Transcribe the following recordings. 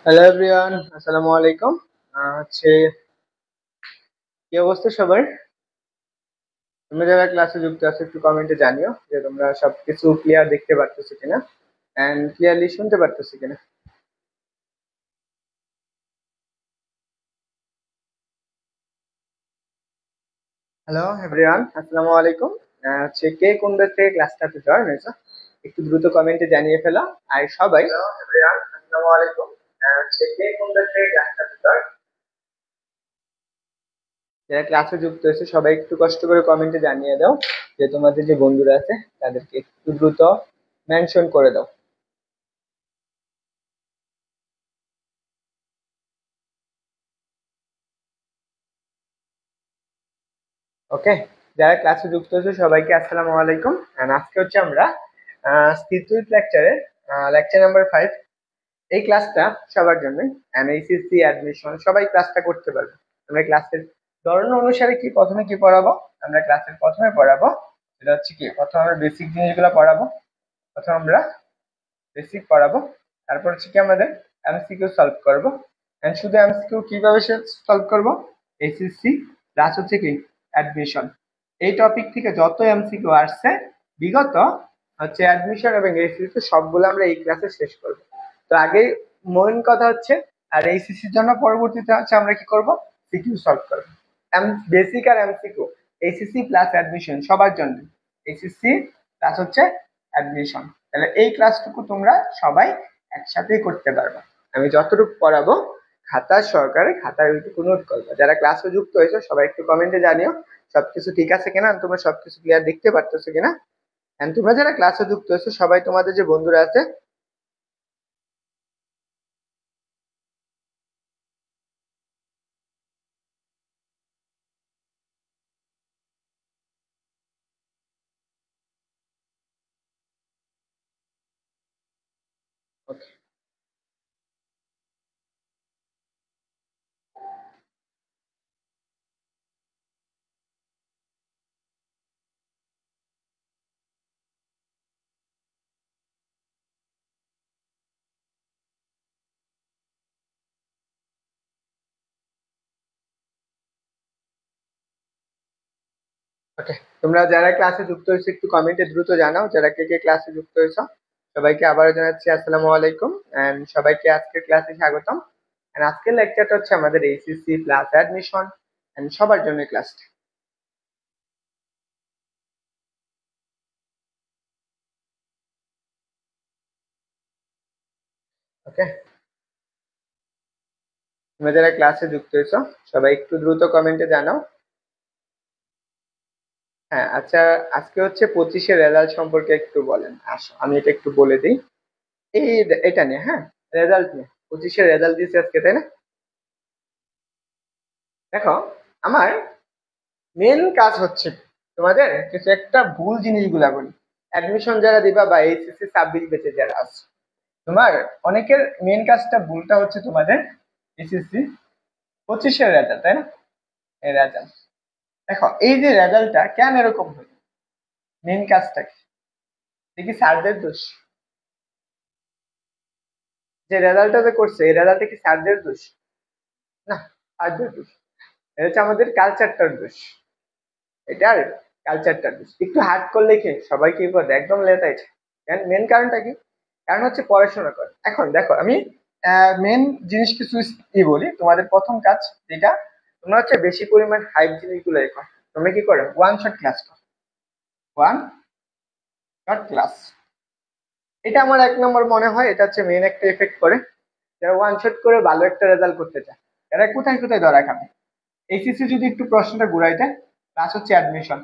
Hello everyone, আসসালামু আলাইকুম। হচ্ছে কি অবস্থা সবার? তোমরা যারা ক্লাসে যুক্ত আছো একটু কমেন্টে জানিও যে তোমরা সবকিছু ক্লিয়ার দেখতে পারতেছো কিনা এন্ড ক্লিয়ারলি শুনতে পারতেছো কিনা। হ্যালো এভরিওয়ান, আসসালামু আলাইকুম। হচ্ছে কে কোন দেশ থেকে ক্লাসটাতে জয়েন হয়েছে একটু দ্রুত কমেন্টে জানিয়ে ফেলো। আর সবাই হ্যালো এভরিওয়ান, আসসালামু আলাইকুম। হচ্ছে কে কোন দেশ থেকে ক্লাসটাতে জয়েন, যারা ক্লাসে যুক্ত হয়েছে সবাই একটু কষ্ট করে কমেন্টে জানিয়ে দাও যে তোমাদের যে বন্ধুরা আছে তাদেরকে একটু দ্রুত মেনশন করে দাও। ওকে, যারা ক্লাসে যুক্ত হয়েছে সবাইকে আসসালামু আলাইকুম। And আজকে হচ্ছে আমরা স্থিরচিত লেকচারের লেকচার নাম্বার 5। এই ক্লাসটা সবার জন্য এইচএসসি অ্যাডমিশন সবাই ক্লাসটা করতে পারবে। আমরা ক্লাসের ধরন অনুসারে প্রথমে কি পড়াবো, আমরা ক্লাসের প্রথমে পড়াবো সেটা হচ্ছে কি, প্রথমে আমরা বেসিক জিনিসগুলো পড়াবো। প্রথমে আমরা বেসিক পড়াবো, তারপর হচ্ছে কি আমাদের এমসিকিউ সলভ করবো। এন্ড শুধু এমসিকিউ কিভাবে সলভ করবো, এইচএসসি প্লাস হচ্ছে কি অ্যাডমিশন, এই টপিক থেকে যত এমসিকিউ আসছে বিগত হচ্ছে অ্যাডমিশন এবং এইচএসসি সবগুলো আমরা এই ক্লাসে শেষ করব। তো আগে মেইন কথা হচ্ছে, আর এইচএসসির জন্য পরবর্তীতে হচ্ছে আমরা কি করব, সিকিউ সলভ করব। বেসিক আর এমসিকিউ এইচএসসি প্লাস অ্যাডমিশন সবার জন্য, এইচএসসি প্লাস হচ্ছে অ্যাডমিশন। তাহলে এই ক্লাসটুকু তোমরা সবাই একসাথেই করতে পারবে। আমি যতটুকু পড়াবো খাতা সহকারে খাতায় ওইটুকু নোট করবো। যারা ক্লাসে যুক্ত হয়েছে সবাই একটু কমেন্টে জানিও সবকিছু ঠিক আছে কিনা, তোমরা সবকিছু ক্লিয়ার দেখতে পারতেছো কিনা। এন্ড তোমরা যারা ক্লাসে যুক্ত হয়েছো সবাই তোমাদের যে বন্ধুরা আছে ওকে, তোমরা যারা ক্লাসে যুক্ত হয়েছো একটু কমেন্টে দ্রুত জানাও যারা কে কে ক্লাসে যুক্ত হয়েছো। সবাইকে আবারও জানাচ্ছি আসসালামু আলাইকুম এন্ড সবাইকে আজকের ক্লাসে স্বাগতম। এন্ড আজকের লেকচারটা হচ্ছে আমাদের এইচএসসি প্লাস অ্যাডমিশন এন্ড সবার জন্য ক্লাস। ওকে, তোমরা যারা ক্লাসে যুক্ত হয়েছো সবাই একটু দ্রুত কমেন্টে জানাও। হ্যাঁ আচ্ছা, আজকে হচ্ছে 25-এর রেজাল্ট সম্পর্কে একটু বলেন। আসো আমি এটা একটু বলে দিই। এই এটা নিয়ে, হ্যাঁ, রেজাল্ট নিয়ে 25-এর রেজাল্ট দিয়েছে আজকে, তাই না? দেখো, আমার মেন কাজ হচ্ছে তোমাদের কিছু একটা ভুল জিনিসগুলা বলি। অ্যাডমিশন যারা দিবা বা এইচএসসি 26 ব্যাচে যারা আছে, তোমার অনেকের মেন কাজটা ভুলটা হচ্ছে তোমাদের এইচএসসি 25-এর রেজাল্ট, তাই না? এই রেজাল্ট, দেখো এই যে রেজাল্টটা কেন এরকম হলো, মেন কাজটা কি? দেখি স্যারদের দোষ, যে রেজাল্টটা যে করছে এই রেজাল্টটা কি স্যারদের দোষ? না, স্যারদের দোষ। এটা হচ্ছে আমাদের কালচারটার দোষ। এটার কালচারটার দোষ। একটু হার্ড করলে কি সবাই কি করে, একদম লেটাই। মেন কারণটা কি? কারণ হচ্ছে পড়াশোনা করে। এখন দেখো আমি মেন জিনিস কিছু বলি। তোমাদের প্রথম কাজ যেটা, তোমরা হচ্ছে বেশি পরিমাণ হাইপ জিনিসগুলো করো। তোমরা কি করো, ওয়ান শট ক্লাস করো, ওয়ান শট ক্লাস। এটা আমার এক নম্বর মনে হয়, এটা হচ্ছে মেন একটা এফেক্ট করে। যারা ওয়ান শট করে ভালো একটা রেজাল্ট করতে চায় এরা কোথায় কোথায় ধরা খাবে। এইচএসসি যদি একটু প্রশ্নটা ঘুরাই দেয়, প্লাস হচ্ছে অ্যাডমিশন,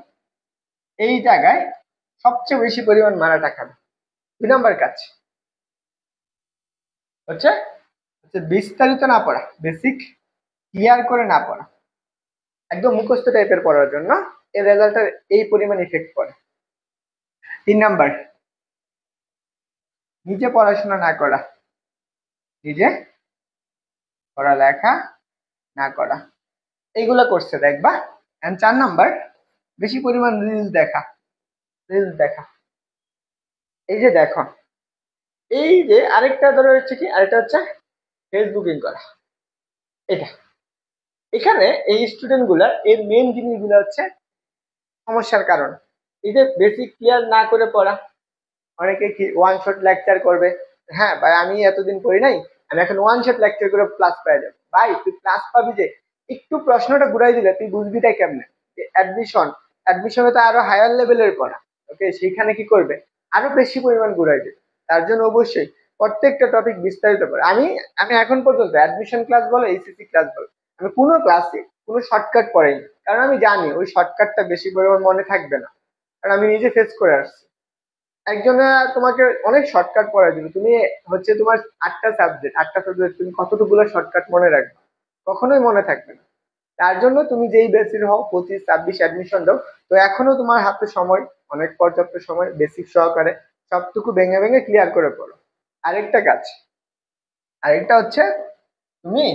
এই জায়গায় সবচেয়ে বেশি পরিমাণ মারাটা খাবে। 2 নম্বর কাজ হচ্ছে হচ্ছে বিস্তারিত না পড়া, বেসিক ক্লিয়ার করে না পড়া, একদম মুখস্থ টাইপের পড়ার জন্য এই রেজাল্টের এই পরিমাণ ইফেক্ট পড়ে। 3 নম্বর, নিজে পড়াশোনা না করা, নিজে পড়ালেখা না করা, এইগুলো করছে দেখবা। এন্ড 4 নম্বর, বেশি পরিমাণ রিলস দেখা, রিলস দেখা। এই যে দেখো, এই যে আরেকটা ধরো হচ্ছে কি, আরেকটা হচ্ছে ফেসবুকিং করা, এটা এখানে এই স্টুডেন্ট গুলার এর মেন জিনিসগুলো হচ্ছে সমস্যার কারণ। এই যে বেসিক ক্লিয়ার না করে পড়া, অনেকে কি ওয়ান শট লেকচার করবে, হ্যাঁ ভাই আমি এতদিন পড়ি নাই, আমি এখন ওয়ান শট লেকচার করে প্লাস পেয়ে যাবো। ভাই তুই প্লাস পাবি যে একটু প্রশ্নটা ঘুরাই দিলে তুই বুঝবিটাই কেমনে যে অ্যাডমিশনে তো আরো হায়ার লেভেলের পড়া। ওকে, সেখানে কি করবে, আরো বেশি পরিমাণ ঘুরাই দেবে। তার জন্য অবশ্যই প্রত্যেকটা টপিক বিস্তারিত করে আমি আমি এখন পর্যন্ত অ্যাডমিশন ক্লাস বলো এইচএসসি ক্লাস বলো, আমি কোনো ক্লাসে কোনো শর্টকাট পড়াইনি, কারণ আমি জানি ওই শর্টকাটটা বেশি পরিমাণ মনে থাকবে না, কারণ আমি নিজে ফেস করে আসছি। একজনে তোমাকে অনেক শর্টকাট পড়াই দিবে, তুমি হচ্ছে তোমার 8টা সাবজেক্ট তুমি কতটুকুলো শর্টকাট মনে রাখবে, কখনোই মনে থাকবে না। তার জন্য তুমি যেই বেসির হও 25-26 অ্যাডমিশন দাও, তো এখনো তোমার হাতে সময়, অনেক পর্যাপ্ত সময়, বেসিক সহকারে সবটুকু ভেঙে ভেঙে ক্লিয়ার করে পড়ো। আরেকটা কাজ, আরেকটা হচ্ছে তুমি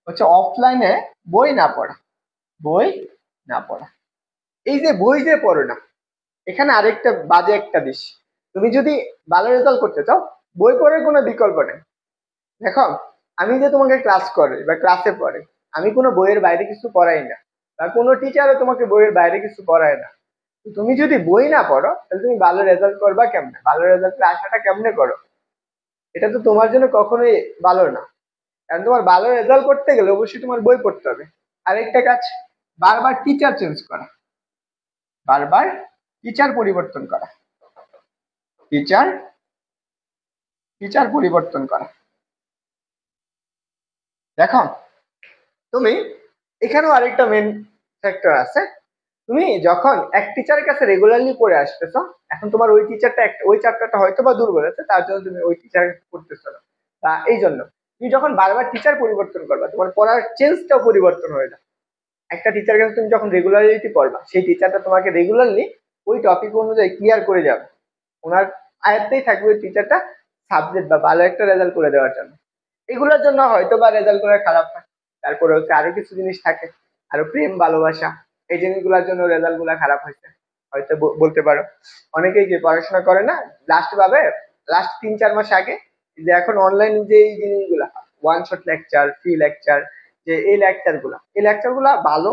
হচ্ছে অফলাইনে বই না পড়া, বই না পড়া। এই যে বই যে পড়ো না, এখানে আরেকটা বাজে একটা দিস, তুমি যদি ভালো রেজাল্ট করতে চাও বই পড়ার কোনো বিকল্প নেই। দেখো, আমি যে তোমাকে ক্লাস করে বা ক্লাসে পড়ে, আমি কোনো বইয়ের বাইরে কিছু পড়াই না, বা কোনো টিচারও তোমাকে বইয়ের বাইরে কিছু পড়ায় না। তো তুমি যদি বই না পড়ো তাহলে তুমি ভালো রেজাল্ট করবা কেমনে, ভালো রেজাল্টের আশাটা কেমনে করো, এটা তো তোমার জন্য কখনোই ভালো না। কারণ তোমার ভালো রেজাল্ট করতে গেলে অবশ্যই তোমার বই পড়তে হবে। আরেকটা কাজ, বারবার টিচার চেঞ্জ করা, বারবার টিচার পরিবর্তন করা, টিচার টিচার পরিবর্তন করা। দেখো, তুমি এখানেও আরেকটা মেন ফ্যাক্টর আছে, তুমি যখন এক টিচারের কাছে রেগুলারলি পড়ে আসতেছো, এখন তোমার ওই টিচারটা ওই চ্যাপ্টারটা হয়তো বা দুর্বল আছে, তার জন্য তুমি ওই টিচার পড়তেছো না, বা এই জন্য তুমি যখন বারবার টিচার পরিবর্তন করবা তোমার পড়ার চেঞ্জটাও পরিবর্তন হয়ে যাবে। একটা টিচার কাছে তুমি যখন রেগুলারিটি পড়বা, সেই টিচারটা তোমাকে রেগুলারলি ওই টপিক অনুযায়ী ক্লিয়ার করে যাবে, ওনার আয়ত্তেই থাকবে ওই টিচারটা সাবজেক্ট বা ভালো একটা রেজাল্ট করে দেওয়ার জন্য। এগুলোর জন্য হয়তো বা রেজাল্ট করে খারাপ হয়, তারপরে হচ্ছে আরো কিছু জিনিস থাকে, আরো প্রেম ভালোবাসা, এই জিনিসগুলোর জন্য রেজাল্ট গুলা খারাপ হয়েছে হয়তো বলতে পারো। অনেকেই কি পড়াশোনা করে না, লাস্ট ভাবে লাস্ট 3-4 মাস আগে যে এখন অনলাইন যে এই জিনিসগুলা one shot lecture, free lecture, যে এই লেকচার গুলা ভালো,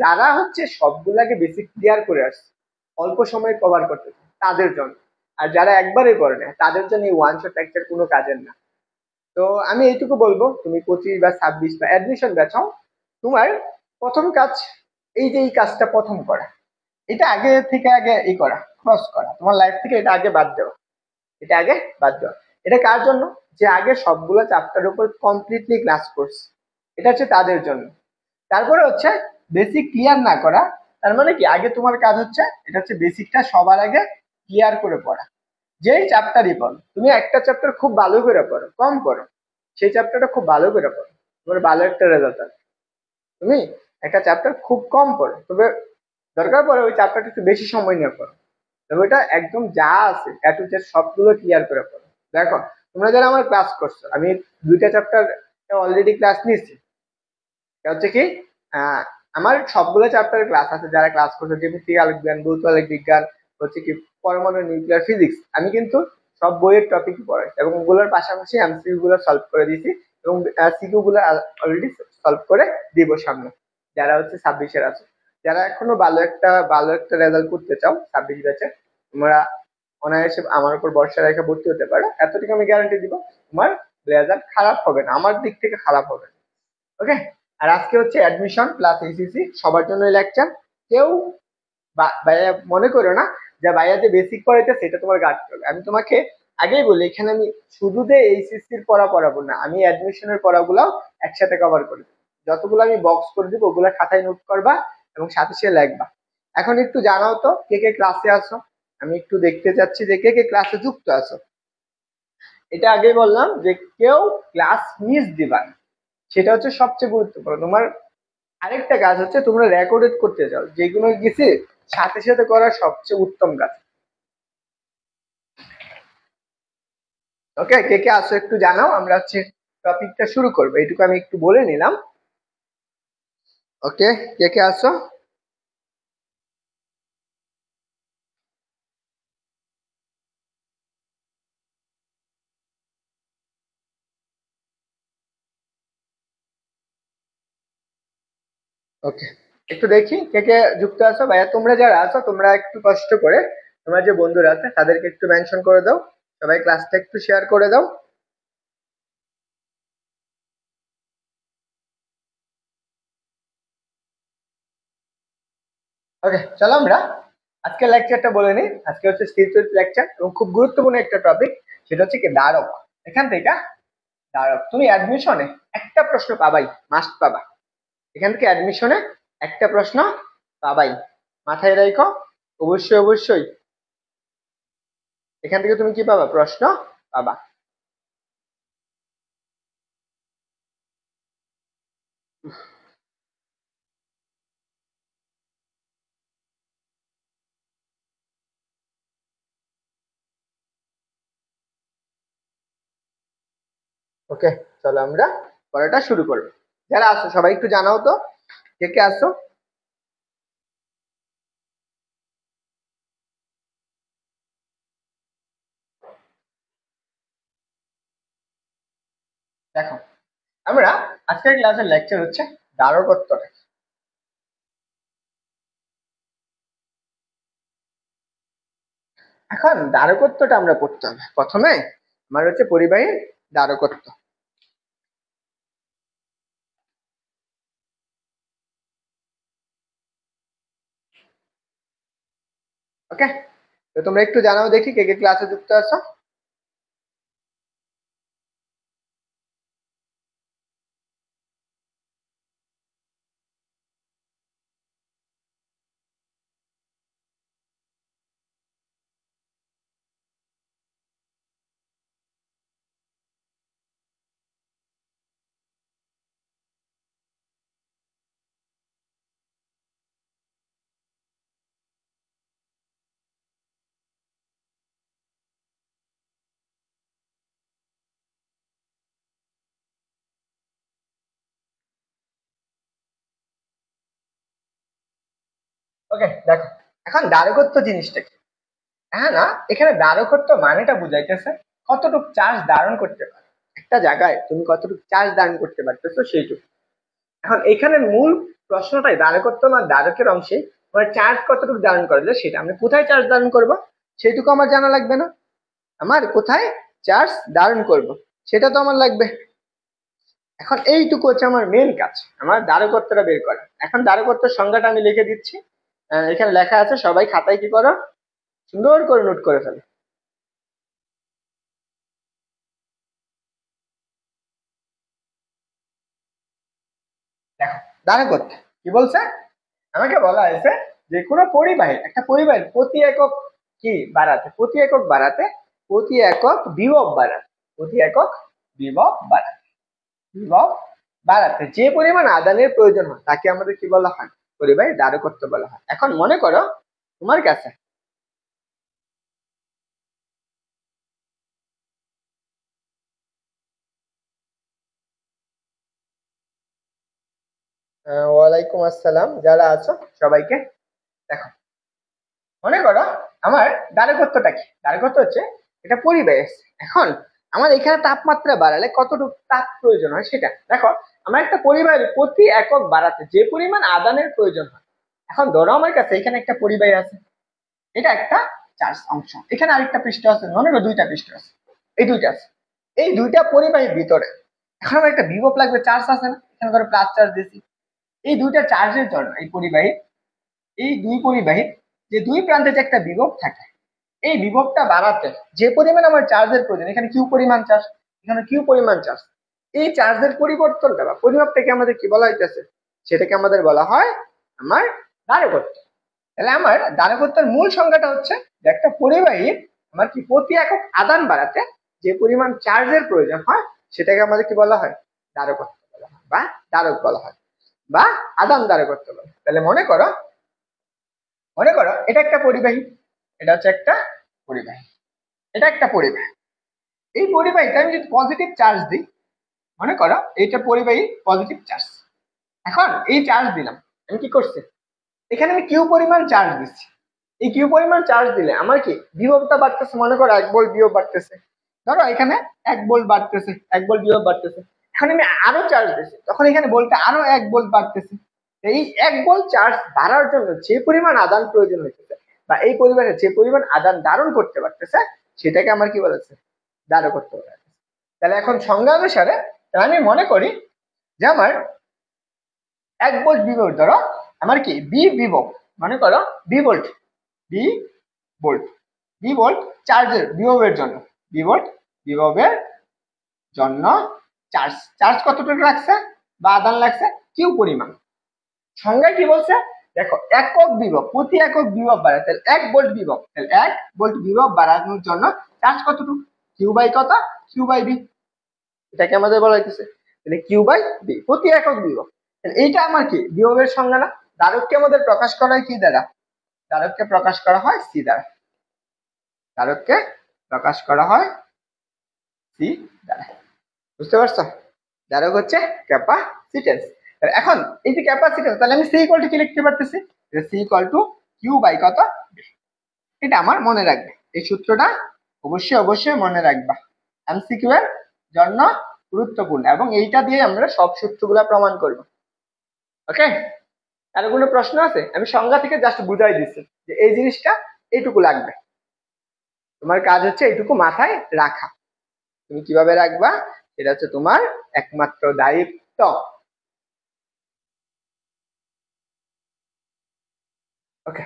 যারা হচ্ছে সবগুলাকে বেসিক ক্লিয়ার করে আসছে, অল্প সময়ে কভার করতে তাদের জন্য। আর যারা একবারে করে না তাদের জন্য এই ওয়ান শট লেকচার কোনো কাজের না। তো আমি এইটুকু বলবো, তুমি 25 বা 26 বা অ্যাডমিশন বেচাও, তোমার প্রথম কাজ এই যে এই কাজটা প্রথম করা, এটা আগে থেকে আগে এই করা, ক্রস করা, তোমার লাইফ থেকে এটা আগে বাদ দেওয়া, এটা আগে বাদ দেওয়া। এটা কার জন্য, যে আগে সবগুলো চ্যাপ্টার উপর কমপ্লিটলি ক্লাস করছে, এটা হচ্ছে তাদের জন্য। তারপরে হচ্ছে বেসিক ক্লিয়ার না করা, তার মানে কি আগে তোমার কাজ হচ্ছে এটা হচ্ছে বেসিকটা সবার আগে ক্লিয়ার করে পড়া। যেই চ্যাপ্টারই পড়ো, তুমি একটা চ্যাপ্টার খুব ভালো করে পড়ো, কম করো, সেই চ্যাপ্টারটা খুব ভালো করে পড়ো, তোমার ভালো একটা রেজাল্ট আসবে। তুমি একটা চ্যাপ্টার খুব কম পড়ো, তবে দরকার পড়ে ওই চ্যাপ্টারটা একটু বেশি সময় নিয়ে পড়ো, তবে ওটা একদম যা আছে টু জেড সবগুলো ক্লিয়ার করে পড়ো। দেখো, তোমরা যারা আমার ক্লাস করছো, আমি 2টা চ্যাপ্টার অলরেডি ক্লাস নিয়েছি। এটা হচ্ছে কি, আহ, আমার সবগুলো চ্যাপ্টারের ক্লাস আছে, যারা ক্লাস করছে জ্যামিতিক আলোক বিজ্ঞান, ভৌত বিজ্ঞান, হচ্ছে কি পরমাণু নিউক্লিয়ার ফিজিক্স, আমি কিন্তু সব বইয়ের টপিক পড়াই এবং ওগুলোর পাশাপাশি এমসিকিউ গুলো সলভ করে দিয়েছি, এবং সিকিউ গুলো অলরেডি সলভ করে দিব সামনে। যারা হচ্ছে 26-এর আছে, যারা এখনো ভালো একটা রেজাল্ট করতে চাও 26 ব্যাচে, তোমরা অনায়াসে আমার উপর ভরসা রেখে ভর্তি হতে পারো, এতটুকু আমি গ্যারান্টি দিব, তোমার রেজাল্ট খারাপ হবে না, আমার দিক থেকে খারাপ হবে না। ওকে, আর আজকে হচ্ছে অ্যাডমিশন প্লাস এইচএসসি সবার জন্য লেকচার। কেউ ভাইয়া মনে করো না যে ভাইয়া যে বেসিক পড়াইতে সেটা তোমার গাঁটতে হবে। আমি তোমাকে আগেই বলি, এখানে আমি শুধু যে এইচএসসির পড়া পড়াবো না, আমি অ্যাডমিশনের পড়াগুলাও একসাথে কভার করে দেবো। যতগুলো আমি বক্স করে দিব ওগুলো খাতায় নোট করবা এবং সাথে সাথে লিখবা। এখন একটু জানাও তো কে কে ক্লাসে আসো, আমি একটু দেখতে চাচ্ছি যে কে কে ক্লাসে যুক্ত আছো। এটা আগেই বললাম যে কেউ ক্লাস মিস দিবা না, সেটা হচ্ছে সবচেয়ে গুরুত্বপূর্ণ। তোমার আরেকটা কাজ হচ্ছে তোমরা রেকর্ডেড করতে চাও, যেগুলো গেছে সাথে সাথে করা সবচেয়ে উত্তম কাজ। ওকে, কে কে আসো একটু জানাও, আমরা হচ্ছে টপিকটা শুরু করবো, এইটুকু আমি একটু বলে নিলাম। ওকে, কে কে আসো। ওকে, একটু দেখি কে কে যুক্ত আছো। ভাইয়া তোমরা যারা আছো তোমরা একটু কষ্ট করে তোমার যে বন্ধুরা আছে তাদেরকে একটু মেনশন করে দাও, সবাই ক্লাসটা একটু শেয়ার করে দাও। ওকে, চলো আমরা আজকে লেকচারটা বলে নিই। আজকে হচ্ছে স্থিরচিত্র লেকচার এবং খুব গুরুত্বপূর্ণ একটা টপিক, সেটা হচ্ছে কি দ্বারক। এখান থেকে দ্বারক তুমি অ্যাডমিশনে একটা প্রশ্ন পাবাই, মাস্ট পাবা। এখান থেকে অ্যাডমিশনে একটা প্রশ্ন পাবাই, মাথায় রাখো। অবশ্যই অবশ্যই এখান থেকে তুমি কি পাবা, প্রশ্ন পাবা। ওকে, চলো আমরা পড়াটা শুরু করবো। যারা আসো সবাই একটু জানাও তো কে কে আসো। দেখো, আমরা আজকের ক্লাসের লেকচার হচ্ছে দ্বারকত্ব। এখন দ্বারকত্বটা আমরা পড়তে হবে প্রথমে। আমার হচ্ছে পরিবাহী দ্বারকত্ব। ওকে, তো তোমরা একটু জানাও দেখি কে কে ক্লাসে যুক্ত আছো। ওকে, দেখো এখন দ্বারকত্ব জিনিসটা কি। হ্যাঁ না, এখানে দ্বারকত্ব মানেটা বুঝাইতেছে কতটুকু চার্জ ধারণ করতে পারে একটা জায়গায়, তুমি কতটুকু চার্জ ধারণ করতে পারতেছো সেইটুকু। এখন এখানে মূল প্রশ্নটাই দ্বারকত্ব না দ্বারকের অংশে মানে চার্জ কতটুকু ধারণ করা যায় সেটা। আমি কোথায় চার্জ ধারণ করব সেইটুকু আমার জানা লাগবে না? আমার কোথায় চার্জ ধারণ করব সেটা তো আমার লাগবে। এখন এইটুকু হচ্ছে আমার মেন কাজ, আমার দ্বারকত্বটা বের করা। এখন দ্বারকত্বের সংজ্ঞাটা আমি লিখে দিচ্ছি, এখানে লেখা আছে, সবাই খাতায় কি করো, সুন্দর করে নোট করে ফেলো। দেখো, দ্বারকত্ব কি বলছে, আমাকে বলা হয়েছে যে কোনো পরিবাহী, একটা পরিবাহীর প্রতি একক কি বাড়াতে, প্রতি একক বাড়াতে, প্রতি একক বিভব বাড়াতে, প্রতি একক বিভব বাড়াতে, বিভব বাড়াতে যে পরিমাণ আদানের প্রয়োজন হয় তাকে আমাদের কি বলা হয়, পরিবাহীর দ্বারকত্ব বলা হয়। এখন মনে করো তোমার কাছে, ওয়ালাইকুম আসসালাম, যারা আছো সবাইকে। দেখো, মনে করো আমার দ্বারকত্বটা কি, দ্বারকত্ব হচ্ছে এটা পরিবেশ। এখন আমার এখানে তাপমাত্রা বাড়ালে কতটুকু তাপ প্রয়োজন হয় সেটা দেখো। আমার একটা পরিবাহের প্রতি একক বাড়াতে যে পরিমাণ আদানের প্রয়োজন হয়, এখন ধরো আমার কাছে এখানে একটা পরিবাহী আছে, এটা একটা চার্জ অংশ, এখানে আরেকটা পৃষ্ঠ আছে, মনে করো দুইটা পৃষ্ঠ আছে, এই দুইটা আছে, এই দুইটা পরিবাহীর ভিতরে এখন আমার একটা বিভব লাগবে, চার্জ আছে না, এখানে ধরো প্লাস চার্জ দিছি। এই দুইটা চার্জের জন্য এই পরিবাহী, এই দুই পরিবাহীর যে দুই প্রান্তে যে একটা বিভব থাকে, এই বিভবটা বাড়াতে যে পরিমাণ আমার চার্জের প্রয়োজন, এখানে কিউ পরিমাণ চার্জ, এখানে কিউ পরিমাণ চার্জ, এই চার্জের পরিবর্তনটা বা পরিমাপটাকে আমাদের কি বলা হইতেছে, সেটাকে আমাদের বলা হয় আমার দ্বারকত্ব। তাহলে আমার দ্বারকত্বের মূল সংজ্ঞাটা হচ্ছে যে একটা পরিবাহীর আমার কি প্রতি একক আদান বাড়াতে যে পরিমাণ চার্জের প্রয়োজন হয় সেটাকে আমাদের কি বলা হয়, দ্বারকত্ব বলা হয় বা দ্বারক বলা হয় বা আদান দ্বারকত্ব বলা হয়। তাহলে মনে করো, মনে করো এটা একটা পরিবাহী, এটা হচ্ছে একটা পরিবাহী, এটা একটা পরিবাহী। এই পরিবাহীতে আমি যদি পজিটিভ চার্জ দিই, মনে করো এইটা পরিবাহী পজিটিভ চার্জ, এখন এই চার্জ দিলাম, আমি কি করছি, এখানে আমি কিউ পরিমাণ চার্জ দিচ্ছি। এই কিউ পরিমাণ চার্জ দিলে আমার কি বিভবটা বাড়তেছে, মনে করো 1 ভোল্ট বিভব বাড়তেছে, ধরো এখানে 1 ভোল্ট বাড়তেছে, 1 ভোল্ট বিভব বাড়তেছে। এখন আমি আরো চার্জ দিচ্ছি, তখন এখানে বলতে আরো 1 ভোল্ট বাড়তেছে। এই 1 ভোল্ট চার্জ বাড়ার জন্য যে পরিমাণ আদান প্রয়োজন হইতেছে বা এই পরিমাণে যে পরিমাণ আদান ধারণ করতে পারতেছে সেটাকে আমার কি বলেছে, ধারকত্ব বলা হয়। তাহলে এখন সংজ্ঞা অনুসারে আমি মনে করি যে আমার 1 ভোল্ট বিভব ধরো আমার কি বি বিভব, মনে করো V volt, V volt, V volt চার্জের বিভবের জন্য, বি ভোল্ট বিভবের জন্য চার্জ, চার্জ কতটুকু লাগছে বা আদান লাগছে কিউ পরিমাণ। সংজ্ঞায় কি বলছে দেখো, একক বিভব, প্রতি একক বিভব বাড়ায়, তাহলে 1 ভোল্ট বিভব, তাহলে 1 ভোল্ট বিভব বাড়ানোর জন্য চার্জ কতটুকু, কিউ বাই কত, কিউ বাই বি, এটাকে আমাদের বলা হইতেছে। তাহলে কিউ বাই বি প্রতি একক বিভব। তাহলে এইটা আমার কি বিভবের সংজ্ঞা না। ধারককে আমাদের প্রকাশ করা হয় কি দ্বারা, ধারককে প্রকাশ করা হয় সি দ্বারা, ধারককে প্রকাশ করা হয় সি দ্বারা। বুঝতে পারছো, ধারক হচ্ছে ক্যাপাসিটেন্স। এখন এই যে ক্যাপাসিটেন্স, তাহলে আমি সি ইকুয়াল টু কি লিখতে পারতেছি, C equal to Q by কত, এটা আমার মনে রাখবে, এই সূত্রটা অবশ্যই অবশ্যই মনে রাখবা, এমসিকিউ এর জন্য গুরুত্বপূর্ণ, এবং এইটা দিয়ে আমরা সব সূত্রগুলা প্রমাণ করব। ওকে, আর কোনো প্রশ্ন আছে? আমি সংজ্ঞা থেকে জাস্ট বুঝাই দিচ্ছি যে এই জিনিসটা এইটুকু লাগবে, তোমার কাজ হচ্ছে এইটুকু মাথায় রাখা। তুমি কিভাবে রাখবা সেটা হচ্ছে তোমার একমাত্র দায়িত্ব। ওকে,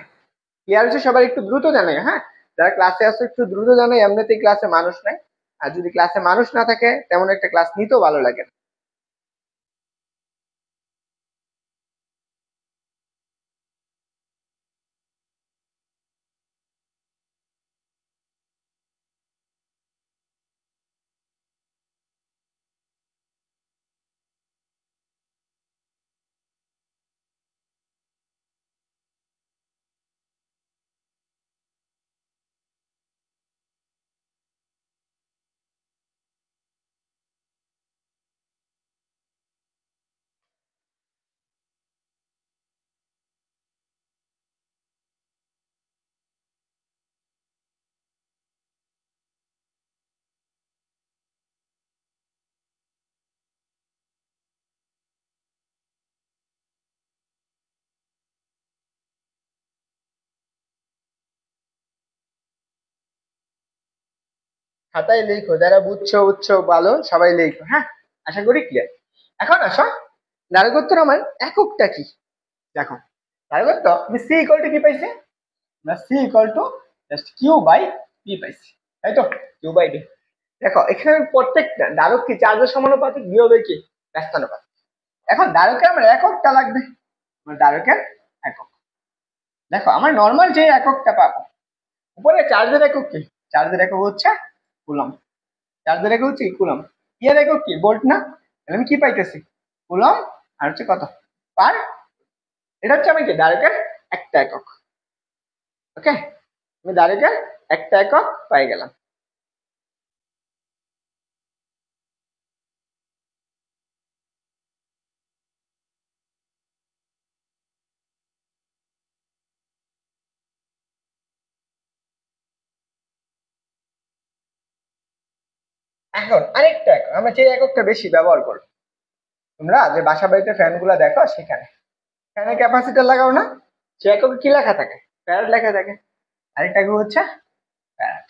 ক্লিয়ার হচ্ছে সবাই? একটু দ্রুত জানাই, হ্যাঁ, যারা ক্লাসে আসো একটু দ্রুত জানাই, এমনিতেই ক্লাসে মানুষ নাই, আর যদি ক্লাসে মানুষ না থাকে তেমন একটা ক্লাস নিতেও ভালো লাগে না। খাতায় লিখো, যারা বুঝছো বুঝছো ভালো, সবাই লিখো, হ্যাঁ, আশা করি ক্লিয়ার। এখন আসো, ধারকত্বের আমার এককটা কি দেখো। ধারকত্ব আমি সি ইকুয়াল টু কি পাইছি, আমরা C equal to just Q by P পাইছি, তাই তো, কিউ বাই ডি। দেখো এখানে প্রত্যেকটা ধারক কি চার্জের সমানুপাতিক, বিয়োগে কি ব্যস্তানুপাতিক। এখন ধারকের আমার এককটা লাগবে, আমার ধারকের একক। দেখো আমার নর্মাল যে এককটা পাবো, উপরে চার্জের একক কি, চার্জের একক হচ্ছে কুলম্ব, চার্জের একক হচ্ছে কুলম্ব, ইয়ার একক কি ভোল্ট না, তাহলে আমি কি পাইতেছি কুলম্ব, আর হচ্ছে কত পার, এটা হচ্ছে আমি কি ধারকের একটা একক। ওকে, আমি ধারকের একটা একক পাই গেলাম। এখন আরেকটা একক, আমরা যে এককটা বেশি ব্যবহার করব, তোমরা যে বাসা বাড়িতে ফ্যান গুলা দেখো সেখানে ফ্যানে ক্যাপাসিটর লাগাও না, সে এককে কি লেখা থাকে, ফ্যারাড লেখা থাকে। আরেকটা একক হচ্ছে ফ্যারাড,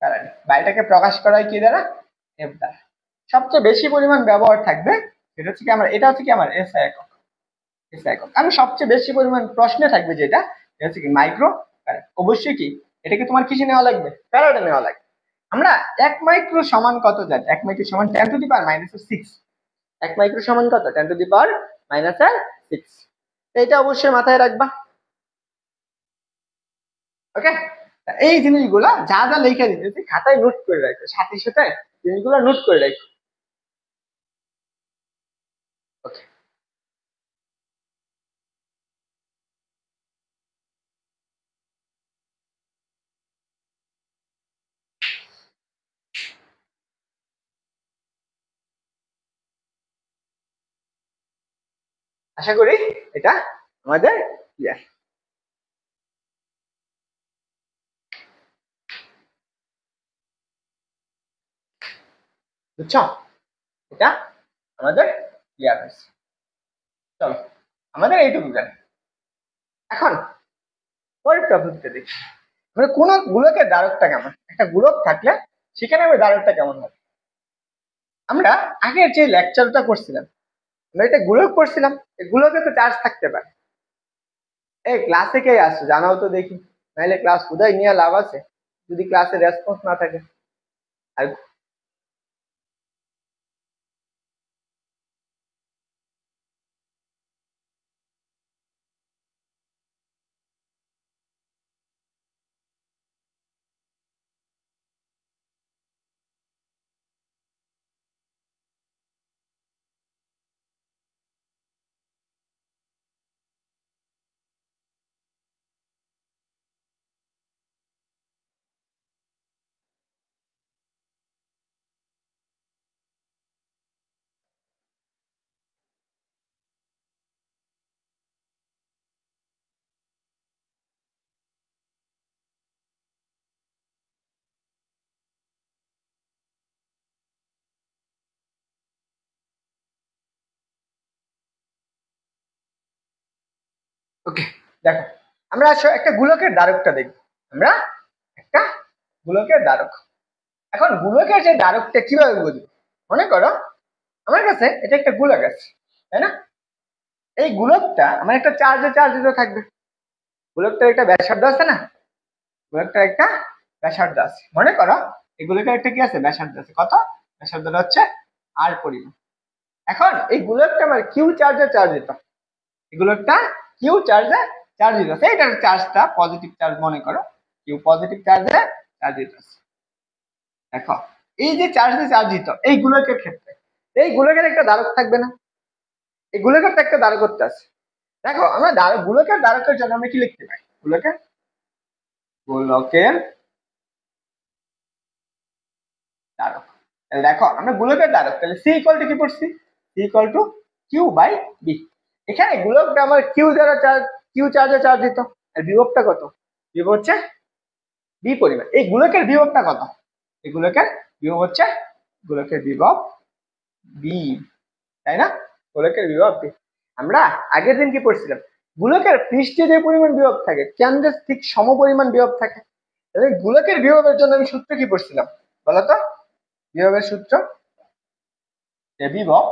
ফ্যারাড বা এটাকে প্রকাশ করা হয় কি দ্বারা, এফ দ্বারা। সবচেয়ে বেশি পরিমাণ ব্যবহার থাকবে সেটা হচ্ছে কি আমার, এটা হচ্ছে কি আমার এসআই একক, এসআই একক। আমি সবচেয়ে বেশি পরিমাণ প্রশ্নে থাকবে যেটা, এটা হচ্ছে কি মাইক্রো ফ্যারাড। অবশ্যই কি এটাকে তোমার কিসে নেওয়া লাগবে, ফ্যারাডে নেওয়া লাগবে। আমরা 1 মাইক্রো সমান কত জানি, 1 মাইক্রো সমান 10⁻⁻6, 1 মাইক্রো সমান কত, 10⁻⁻6। এটা অবশ্যই মাথায় রাখবা। ওকে, এই জিনিসগুলো যা যা লিখে দিতেছি খাতায় নোট করে রাখো, সাথে সাথে জিনিসগুলো নোট করে রাখো। ওকে, আশা করি এটা আমাদের ক্লিয়ার। বুঝছো, এটা আমাদের ক্লিয়ার হয়েছে। চলো আমাদের এইটুকু জানি। এখন পরের টপিকটা দেখি, মানে কোন গোলকের দ্বারকটা কেমন, একটা গোলক থাকলে সেখানে ওই দ্বারকটা কেমন হবে। আমরা আগের যে লেকচারটা করছিলাম, আমরা এটা গোলক করছিলাম, এই গোলকে তো চার্জ থাকতে পারে। এই ক্লাসে কে আসছো জানাও তো দেখি, নাহলে ক্লাস উদয় নিয়ে লাভ আছে যদি ক্লাসে রেসপন্স না থাকে। আর ওকে, দেখো আমরা একটা গোলকের দ্বারকটা দেখব। আমরা একটা গোলকের দ্বারক, এখন গোলকের যে দ্বারকটা কিভাবে বুঝবো, মনে করো আমার কাছে এটা একটা গোলক আছে, তাই না? এই গোলকটা আমার একটা চার্জিত থাকবে। গোলকটার একটা ব্যাসার্ধ আছে না, গোলকটার একটা ব্যাসার্ধ আছে। মনে করো এই গোলকের একটা কি আছে, ব্যাসার্ধ আছে। কত? ব্যাসার্ধটা হচ্ছে আর পরিমাণ। এখন এই গোলকটা আমার কিউ চার্জে চার্জিত, এই গোলকটা কিউ চার্জে চার্জিত আছে, এটার চার্জটা পজিটিভ চার্জ মনে করো, কিউ পজিটিভ চার্জে চার্জিত আছে। দেখো এই যে চার্জে চার্জিত এই গোলকের ক্ষেত্রে এই গোলকের একটা দ্বারক থাকবে না, এই গোলকের তো একটা দ্বারকত্ব আছে। দেখো আমরা গোলকের দ্বারকের জন্য আমরা কি লিখতে পারি, গোলকের গোলকের দ্বারক। তাহলে দেখো আমরা গোলকের দ্বারক, তাহলে সি ইকুয়াল টু কি পড়ছি, C equal to Q by V. এখানে গোলকটা আমার কিউ দ্বারা চার্জ, কিউ চার্জে চার্জ দিত, আর বিভবটা কত, বিভব হচ্ছে বি পরিমাণ। এই গোলকের বিভবটা কত, এই গোলকের বিভব হচ্ছে, গোলকের বিভব বি, তাই না? গোলকের বিভব বি। আমরা আগের দিন কি পড়ছিলাম, গোলকের পৃষ্ঠে যে পরিমাণ বিভব থাকে কেন্দ্রের ঠিক সম পরিমাণ বিভব থাকে। তাহলে গোলকের বিভবের জন্য আমি সূত্র কি পড়ছিলাম বলতো, বিভবের সূত্র, বিভব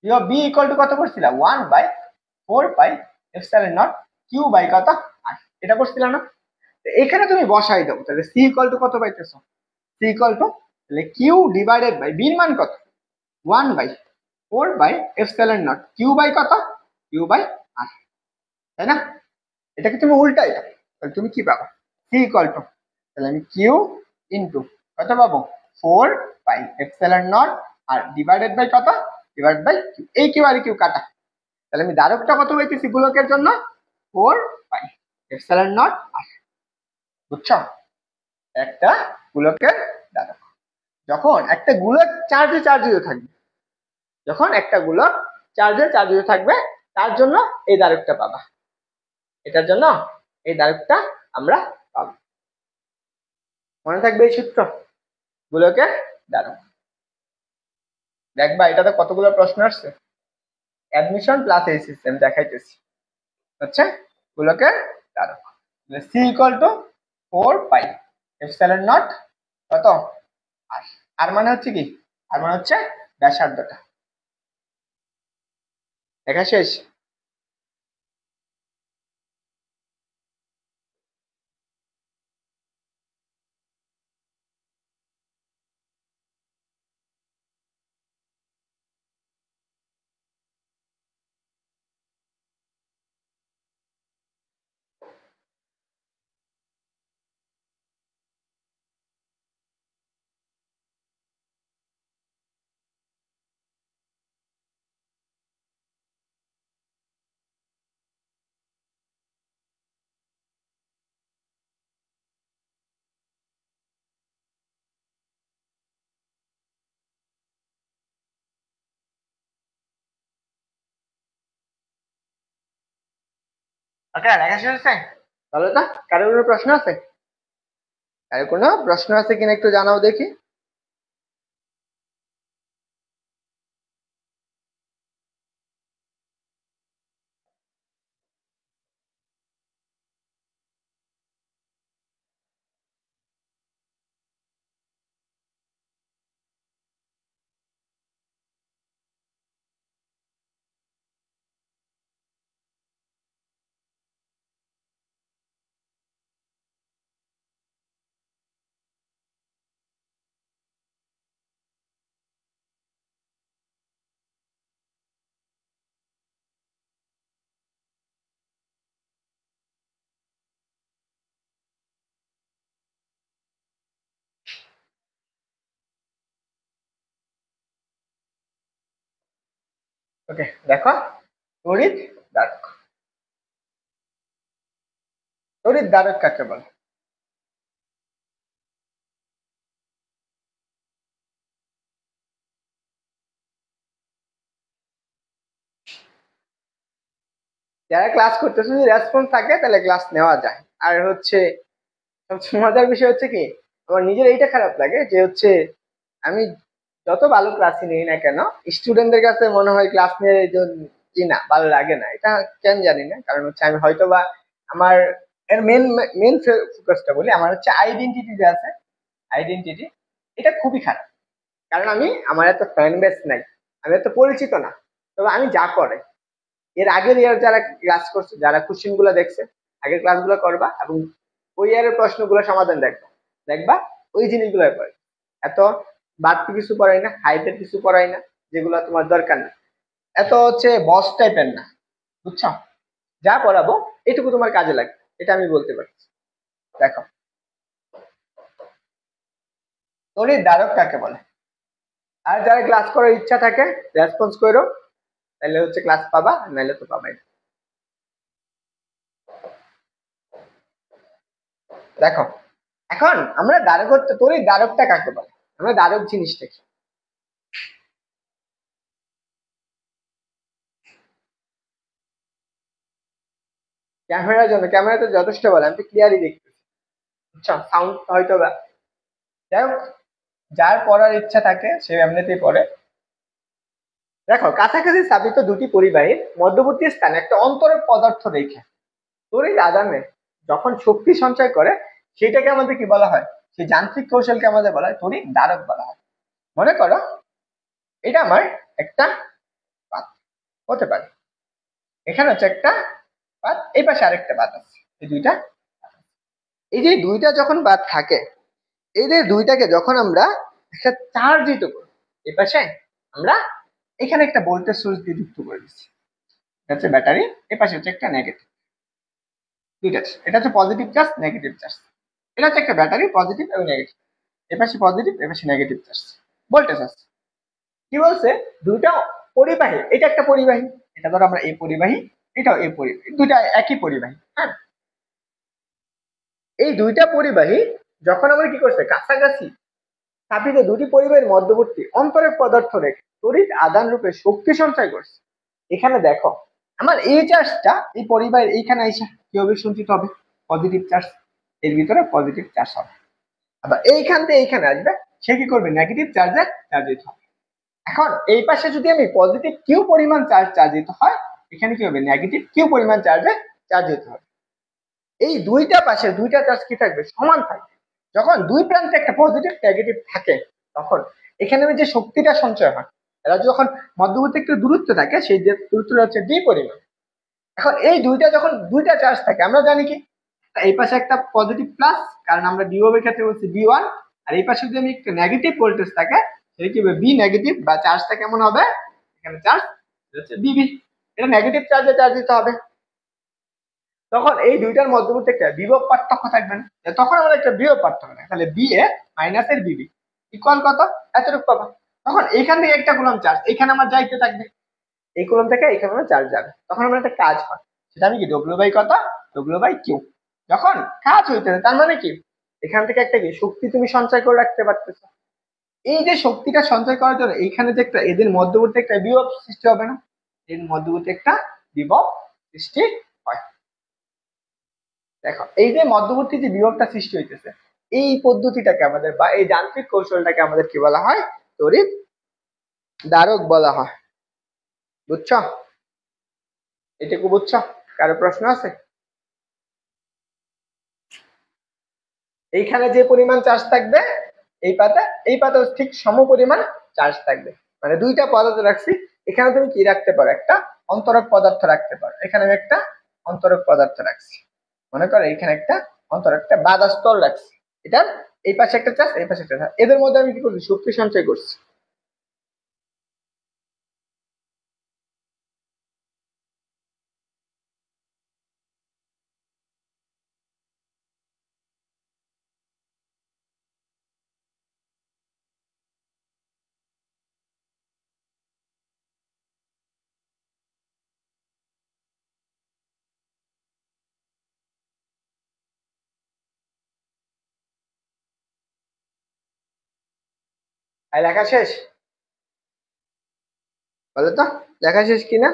বিভব বি ইকুয়াল টু কত করছিলাম, 1/4 pi epsilon naught Q by কত আর, এটা করছিলাম না? এখানে তুমি বসাই দাও, তাহলে সি ইকুয়াল টু কত পাইতেছো, সি ইকুয়াল টু তাহলে কিউ ডিভাইডেড বাই বির মান কত, 1/4 pi epsilon naught Q by কত, কিউ বাই আর, তাই না? এটাকে তুমি উল্টাই দাও, তাহলে তুমি কি পাবো, সি ইকুয়াল টু তাহলে আমি কিউ ইন্টু কত পাবো, 4 pi epsilon naught R divided by কত, ডিভাইড বাই কিউ। এই কিউ আর কিউ কাটা, তাহলে আমি দ্বারকটা কত পাইতেছি গোলকের জন্য, 4 পাই এপসাইলন নট আর। বুঝছো? একটা গোলকের দ্বারক, যখন একটা গোলক চার্জে চার্জিত থাকবে, যখন একটা গোলক চার্জে চার্জিত থাকবে তার জন্য এই দ্বারকটা পাবা, এটার জন্য এই দ্বারকটা আমরা পাবো। মনে থাকবে এই সূত্র, গোলকের দ্বারক। দেখবা এটাতে কতগুলো প্রশ্ন আসছে, অ্যাডমিশন প্লাস এই সিস্টেম দেখাইতেছি, হচ্ছে গোলকের দ্বারক। C equal to 4 pi epsilon naught কত আর, আর মানে হচ্ছে কি, আর মানে হচ্ছে ব্যাসার্ধটা। দেখা শেষ? ওকে, লেখা শেষ হচ্ছে? তাহলে তো কারোর কোনো প্রশ্ন আছে, কারোর কোনো প্রশ্ন আছে কিনা একটু জানাও দেখি। ওকে, দেখো তড়িৎ দ্বারক। তড়িৎ দ্বারক কাকে বলে? যারা ক্লাস করতেছে যদি রেসপন্স থাকে তাহলে ক্লাস নেওয়া যায়। আর হচ্ছে সবচেয়ে মজার বিষয় হচ্ছে কি, আমার নিজের এইটা খারাপ লাগে যে হচ্ছে আমি যত ভালো ক্লাসই নিই না কেন, স্টুডেন্টদের কাছে মনে হয় ক্লাস নিয়ে কি না ভালো লাগে না। এটা কেন জানি না, কারণ হচ্ছে আমি হয়তো বা আমার এর মেন মেন ফোকাসটা বলি, আমার হচ্ছে আইডেন্টিটি যে আছে, আইডেন্টিটি, এটা খুবই খারাপ। কারণ আমার এত ফ্যান বেস নাই, আমি এত পরিচিত না। তবে আমি যা করে এর আগের ইয়ার যারা ক্লাস করছে, যারা কোশ্চেন গুলো দেখছে, আগের ক্লাসগুলো করবা এবং ওই ইয়ারের প্রশ্নগুলো সমাধান দেখবা, দেখবা ওই জিনিসগুলো পড়ে। এত বাড়তি কিছু পড়াই না, হাইপের কিছু পড়াই না, যেগুলো তোমার দরকার নেই। এত হচ্ছে বস টাইপের না, বুঝছো? যা পড়াবো এটুকু তোমার কাজে লাগবে, এটা আমি বলতে পারছি। দেখো, তড়িৎ দ্বারক কাকে বলে? আর যারা ক্লাস করার ইচ্ছা থাকে রেসপন্স করো, তাহলে হচ্ছে ক্লাস পাবা, নাহলে তো পাবাই না। দেখো, এখন আমরা দ্বারক, তড়িৎ দ্বারকটা কাকে বলে? আমরা দ্বারক জিনিসটা কি? ক্যামেরার জন্য, ক্যামেরা তো যথেষ্ট বলে, আমি তো ক্লিয়ারই দেখতেছি। বুঝছো, সাউন্ড হয়তো বা। যাই হোক, যার পড়ার ইচ্ছা থাকে সে এমনিতেই পড়ে। দেখো, কাছাকাছি স্থাপিত দুটি পরিবাহীর মধ্যবর্তী স্থানে একটা অন্তরক পদার্থ রেখে তড়িৎ আদানে যখন শক্তি সঞ্চয় করে, সেটাকে আমাদের কি বলা হয়? সেই যান্ত্রিক কৌশলকে আমাদের বলা হয় তড়িৎ দ্বারক বলা হয়। মনে করো এটা আমার একটা পাত হতে পারে, এখানে হচ্ছে একটা পাত, এই পাশে আরেকটা পাত আছে, এই দুইটা। এই যে দুইটা যখন বাদ থাকে, এই যে দুইটাকে যখন আমরা একটা চার্জিত করি, এই পাশে আমরা এখানে একটা ভোল্টেজ সোর্স দিয়ে যুক্ত করে দিচ্ছি, এটা হচ্ছে ব্যাটারি, এই পাশে হচ্ছে একটা নেগেটিভ। দুইটা আছে, এটা হচ্ছে পজিটিভ চার্জ, নেগেটিভ চার্জ। এটা হচ্ছে একটা ব্যাটারি, পজিটিভ এবং নেগেটিভ, এ পাশে পজিটিভ, এ পাশে নেগেটিভ চার্জ, ভোল্টেজ আছে। কি বলছে? দুইটা পরিবাহী, এটা একটা পরিবাহী, এটা ধরো আমরা এই পরিবাহী, এটাও এই পরিবাহী, দুইটা একই পরিবাহী। হ্যাঁ, এই দুইটা পরিবাহী যখন আমরা কি করছে, কাছাকাছি স্থাপিত দুটি পরিবাহীর মধ্যবর্তী অন্তরের পদার্থ রেখে তড়িৎ আদান রূপে শক্তি সঞ্চয় করছে। এখানে দেখো, আমার এই চার্জটা এই পরিবাহের এইখানে এসে কি হবে? সঞ্চিত হবে পজিটিভ চার্জ, এর ভিতরে পজিটিভ চার্জ হবে। আবার এইখান থেকে এইখানে আসবে, সে কি করবে? নেগেটিভ চার্জে চার্জিত হবে। এখন এই পাশে যদি আমি পজিটিভ কিউ পরিমাণ চার্জ চার্জিত হয়, এখানে কি হবে? নেগেটিভ কিউ পরিমাণ চার্জে চার্জিত হবে। এই দুইটা পাশে দুইটা চার্জ কি থাকবে? সমান থাকবে। যখন দুই প্রান্তে একটা পজিটিভ নেগেটিভ থাকে, তখন এখানে যে শক্তিটা সঞ্চয় হয়, এরা যখন মধ্যবর্তী একটু দূরত্ব থাকে, সেই দূরত্বটা হচ্ছে ডি পরিমাণ। এখন এই দুইটা যখন দুইটা চার্জ থাকে, আমরা জানি কি এই পাশে একটা পজিটিভ প্লাস, কারণ আমরা বিভবের ক্ষেত্রে বলছি বি ওয়ান, আর এই পাশে যদি আমি একটা নেগেটিভ ভোল্টেজ থাকে, সেটা কি হবে? বি নেগেটিভ, বা চার্জটা কেমন হবে? এখানে চার্জ হচ্ছে বিবি, এটা নেগেটিভ চার্জে চার্জ দিতে হবে। তখন এই দুইটার মধ্যবর্তী একটা বিভব পার্থক্য থাকবে না, তখন আমরা একটা বিভব পার্থক্য না, তাহলে বি এ মাইনাস এর বিবি ইকুয়াল কত? এতটুকু পাবা। তখন এখান থেকে একটা কুলম্ব চার্জ এখানে আমার যাইতে থাকবে, এই কুলম্ব থেকে এখানে আমার চার্জ যাবে, তখন আমার একটা কাজ হয়, সেটা আমি কি ডব্লিউ বাই কত? W by Q. যখন কাজ হইতেছে তার মানে কি, এখান থেকে একটা কি শক্তি তুমি সঞ্চয় করে রাখতে পারতেছো। এই যে শক্তিটা সঞ্চয় করার জন্য এইখানে যে একটা এদের মধ্যবর্তী একটা বিভব সৃষ্টি হবে না, এর মধ্যবর্তী একটা বিভব সৃষ্টি হয়। দেখো, এই যে মধ্যবর্তী যে বিভবটা সৃষ্টি হইতেছে, এই পদ্ধতিটাকে আমাদের বা এই যান্ত্রিক কৌশলটাকে আমাদের কি বলা হয়? তড়িৎ দ্বারক বলা হয়। বুঝছো? এটুকু বুঝছো? কারো প্রশ্ন আছে? এইখানে যে পরিমাণ চার্জ থাকবে এই পাতে, এই পাতে ঠিক সম পরিমাণ চার্জ থাকবে। মানে দুইটা পদার্থ রাখছি, এখানে তুমি কি রাখতে পারো? একটা অন্তরক পদার্থ রাখতে পারো। এখানে আমি একটা অন্তরক পদার্থ রাখছি, মনে করো এখানে একটা অন্তরক, একটা বাধা স্তর রাখছি। এটার এই পাশে একটা চার্জ, এই পাশে একটা চার্জ, এদের মধ্যে আমি কি করছি? শক্তি সঞ্চয় করছি। আর লেখা শেষ? বলো তো, লেখা শেষ কিনা?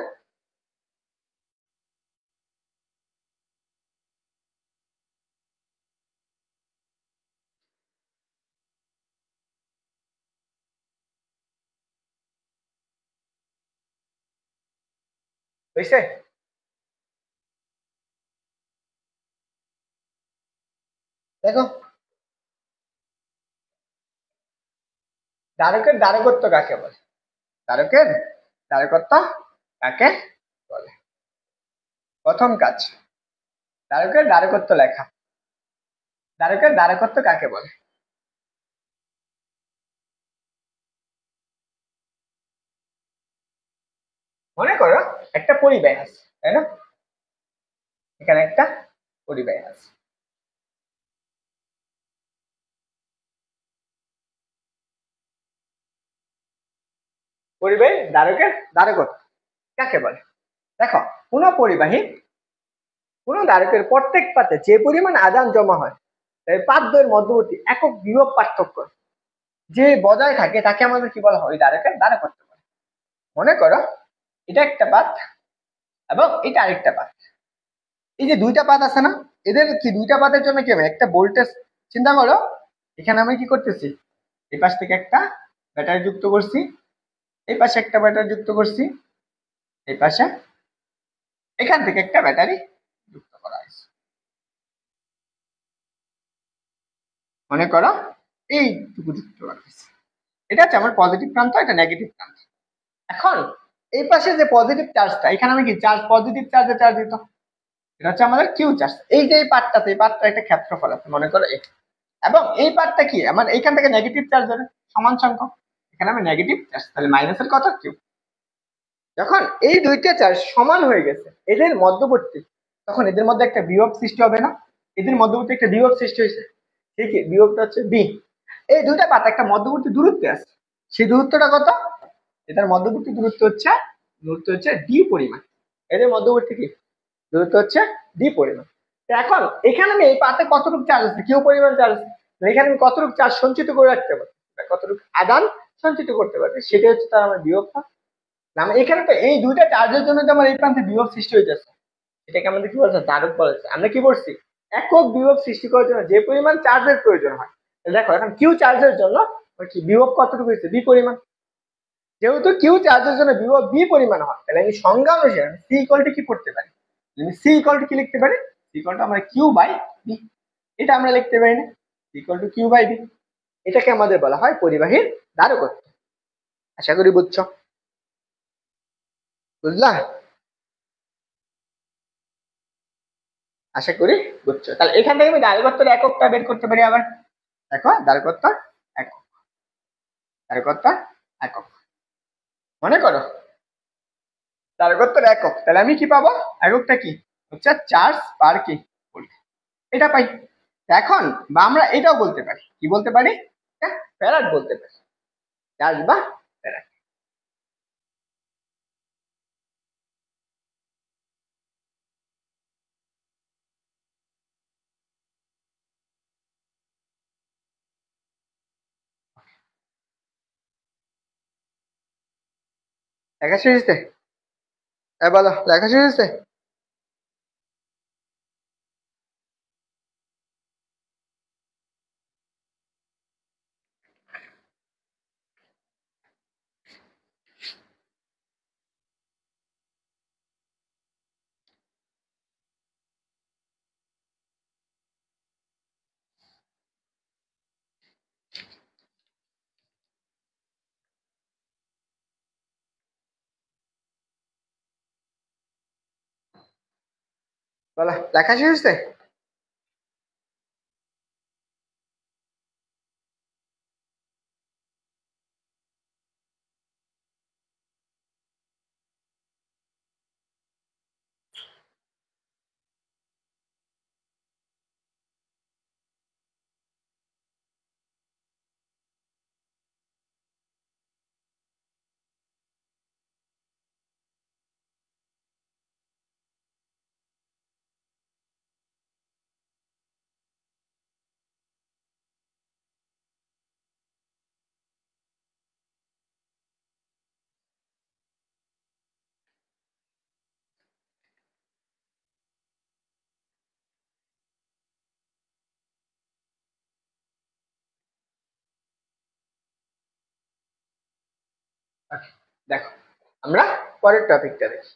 হয়েছে? দেখো, ধারকের ধারকত্ব কাকে বলে? ধারকের ধারকত্ব কাকে বলে? প্রথম কাজ, ধারকের ধারকত্ব লেখা। ধারকের ধারকত্ব কাকে বলে? মনে করো একটা পরিবাহী আছে, তাই না? এখানে একটা পরিবাহী আছে। পরিবাহী ধারকের ধারকত্ব কাকে বলে? দেখো, কোন পরিবাহী কোন ধারকের প্রত্যেক পাতে যে পরিমাণ আধান জমা হয় তাই পাত দ্বয়ের মধ্যবর্তী একক বিভব পার্থক্য যে বজায় থাকে তাকে আমাদের কি বলা হয়? ওই ধারকের ধারকত্ব বলে। মনে করো এটা একটা পাত এবং এটা আরেকটা পাত। এই যে দুইটা পাত আছে না, এদের কি দুইটা পাতের জন্য কি হবে? একটা ভোল্টেজ। চিন্তা করো, এখানে আমি কি করতেছি, এই পাশ থেকে একটা ব্যাটারি যুক্ত করছি, এই পাশে একটা ব্যাটারি যুক্ত করছি, এই পাশে এখান থেকে একটা ব্যাটারি যুক্ত করা হয়েছে। মনে করো এইটুকু যুক্ত করা হয়েছে। এটা হচ্ছে আমার পজিটিভ প্রান্ত, এটা নেগেটিভ প্রান্ত। এখন এই পাশে যে পজিটিভ চার্জটা, এখানে আমি কি চার্জ, পজিটিভ চার্জে চার্জ দিত, এটা হচ্ছে আমাদের কিউ চার্জ। এই যে এই পার্টটাতে, এই পার্টটা একটা ক্ষেত্রফল আছে মনে করো এই, এবং এই পার্টটা কি আমার এইখান থেকে নেগেটিভ চার্জ হবে সমান সংখ্যক, এখানে আমি নেগেটিভ চার্জ, তাহলে মাইনাসের কত? কিউ। যখন এই দুইটা চার্জ সমান হয়ে গেছে এদের মধ্যবর্তী, তখন এদের মধ্যে একটা বিভব সৃষ্টি হবে না? এদের মধ্যবর্তী একটা বিভব সৃষ্টি হয়েছে, ঠিক আছে? বিভবটা হচ্ছে বি। এই দুইটা পাত একটা মধ্যবর্তী দূরত্বে আছে, সেই দূরত্বটা কত? এটার মধ্যবর্তী দূরত্ব হচ্ছে ডি পরিমাণ। এদের মধ্যবর্তী কি দূরত্ব হচ্ছে ডি পরিমাণ। তো এখন এখানে আমি এই পাতে কতটুকু চার্জ আছে? কিউ পরিমাণ চার্জ আছে। এখানে আমি কতটুকু চার্জ সঞ্চিত করে রাখতে পারি, কতটুকু আদান সঞ্চিত করতে পারি, সেটা হচ্ছে তার আমার বিভবটা। আমি এখানে তো এই দুইটা চার্জের জন্য তো আমার এই প্রান্তে বিভব সৃষ্টি হয়ে যাচ্ছে, এটাকে আমাদের কি বলছে? ধারক বলেছে। আমরা কি করছি? একক বিভব সৃষ্টি করার জন্য যে পরিমাণ চার্জের প্রয়োজন হয়, দেখো এখন কিউ চার্জের জন্য কি বিভব কতটুকু হয়েছে? বি পরিমাণ। যেহেতু কিউ চার্জের জন্য বিভব বি পরিমাণ হয়, তাহলে আমি সংজ্ঞা অনুসারে সি ইকুয়াল টু কি করতে পারি? আমি সি ইকুয়াল টু কি লিখতে পারি? সি ইকুয়াল টু আমরা কিউ বাই বি, এটা আমরা লিখতে পারি না? Equal to Q by V, এটাকে আমাদের বলা হয় পরিবাহীর ধারকত্ব। আশা করি বুঝছো, বুঝলা? আশা করি বুঝছো। তাহলে এখান থেকে আমি ধারকত্বের এককটা বের করতে পারি আবার। দেখো, ধারকত্ব একক, ধারকত্ব একক। মনে করো ধারকত্বের একক, তাহলে আমি কি পাবো? এককটা কি হচ্ছে? চার্জ পার কি ভোল্ট, এটা পাই। এখন বা আমরা এটাও বলতে পারি, কি বলতে পারি? ফ্যারাড বলতে পারি, চার্জ বা ফ্যারাড। লেখা শেষ হয়েছে? বলো, লেখা শেষ হয়েছে? বলো, লেখা শেষ হয়েছে? Okay, দেখো আমরা পরের টপিকটা দেখি।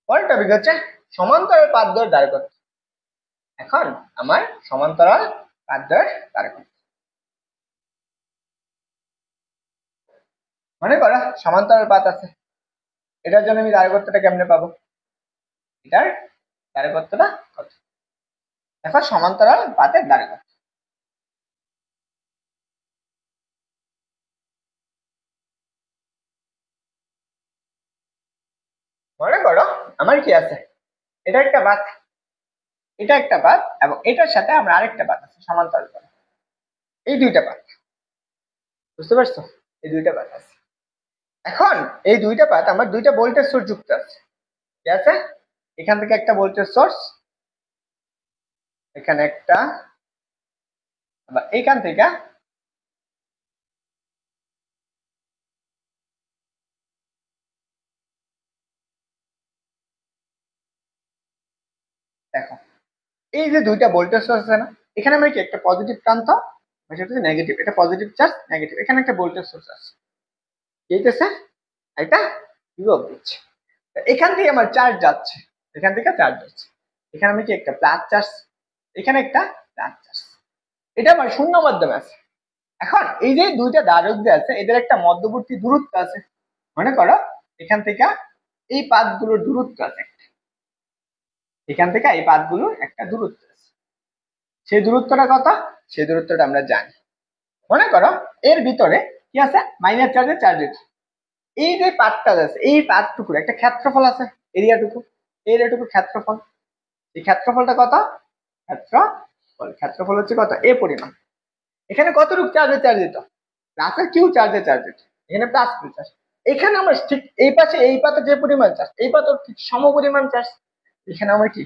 পরের টপিক হচ্ছে সমান্তরাল পাত দ্বয়ের দ্বারা কত। এখন আমার সমান্তরাল পাত দ্বয়ের দ্বারা কত। মনে করো সমান্তরাল পাত আছে, এটার জন্য আমি দায়বদ্ধতা কেমনে পাবো, এটার দায়বদ্ধতা কত। দেখো সমান্তরাল পাতের দায়বদ্ধ, মনে করো আমার কি আছে, এটা একটা পাত, এটা একটা পাত, এবং এটার সাথে আমরা আরেকটা পাত আছে সমান্তরাল পাত। এই দুইটা পাত, বুঝতে পারছো, এই দুইটা পাত আছে। এখন এই দুইটা পাত আমার দুইটা ভোল্টেজ সোর্স যুক্ত আছে, ঠিক আছে। এখান থেকে একটা ভোল্টেজ সোর্স, এখানে একটা, আবার এইখান থেকে দেখো এই যে দুইটা ভোল্টেজ সোর্স আছে না, এখানে আমরা কি একটা পজিটিভ প্রান্ত, সেটা হচ্ছে নেগেটিভ, এটা পজিটিভ চার্জ নেগেটিভ, এখানে একটা ভোল্টেজ সোর্স আছে, এইটাছে এটা বিভব দিচ্ছে। এখান থেকে আমার চার্জ যাচ্ছে, এখান থেকে চার্জ যাচ্ছে, এখানে আমি কি একটা প্লাস চার্জ, এখানে একটা প্লাস চার্জ, এটা আমার শূন্য মাধ্যমে আছে। এখন এই যে দুইটা ধারক যে আছে এদের একটা মধ্যবর্তী দূরত্ব আছে, মনে করো এখান থেকে এই পাতগুলোর দূরত্ব আছে, এখান থেকে এই পাতগুলোর একটা দূরত্ব আছে, সেই দূরত্বটা কত, সেই দূরত্বটা আমরা জানি। মনে করো এর ভিতরে কি আছে, মাইনাস চার্জের চার্জ আছে। এই যে পাতটা আছে, এই পাতটুকুর একটা ক্ষেত্রফল আছে, এরিয়াটুকু, এরিয়াটুকু ক্ষেত্রফল, এই ক্ষেত্রফলটা কত, ক্ষেত্রফল হচ্ছে কত, এ পরিমাণ। এখানে কতটুকু চার্জে চার্জ দিত, প্লাসের কিউ চার্জে চার্জ দিত, এখানে প্লাস কিউ চার্জ। এখানে আমরা ঠিক এই পাশে এই পাতে যে পরিমাণ চার্জ, এই পাতে ঠিক সম পরিমাণ চার্জ, এখানে আমার কি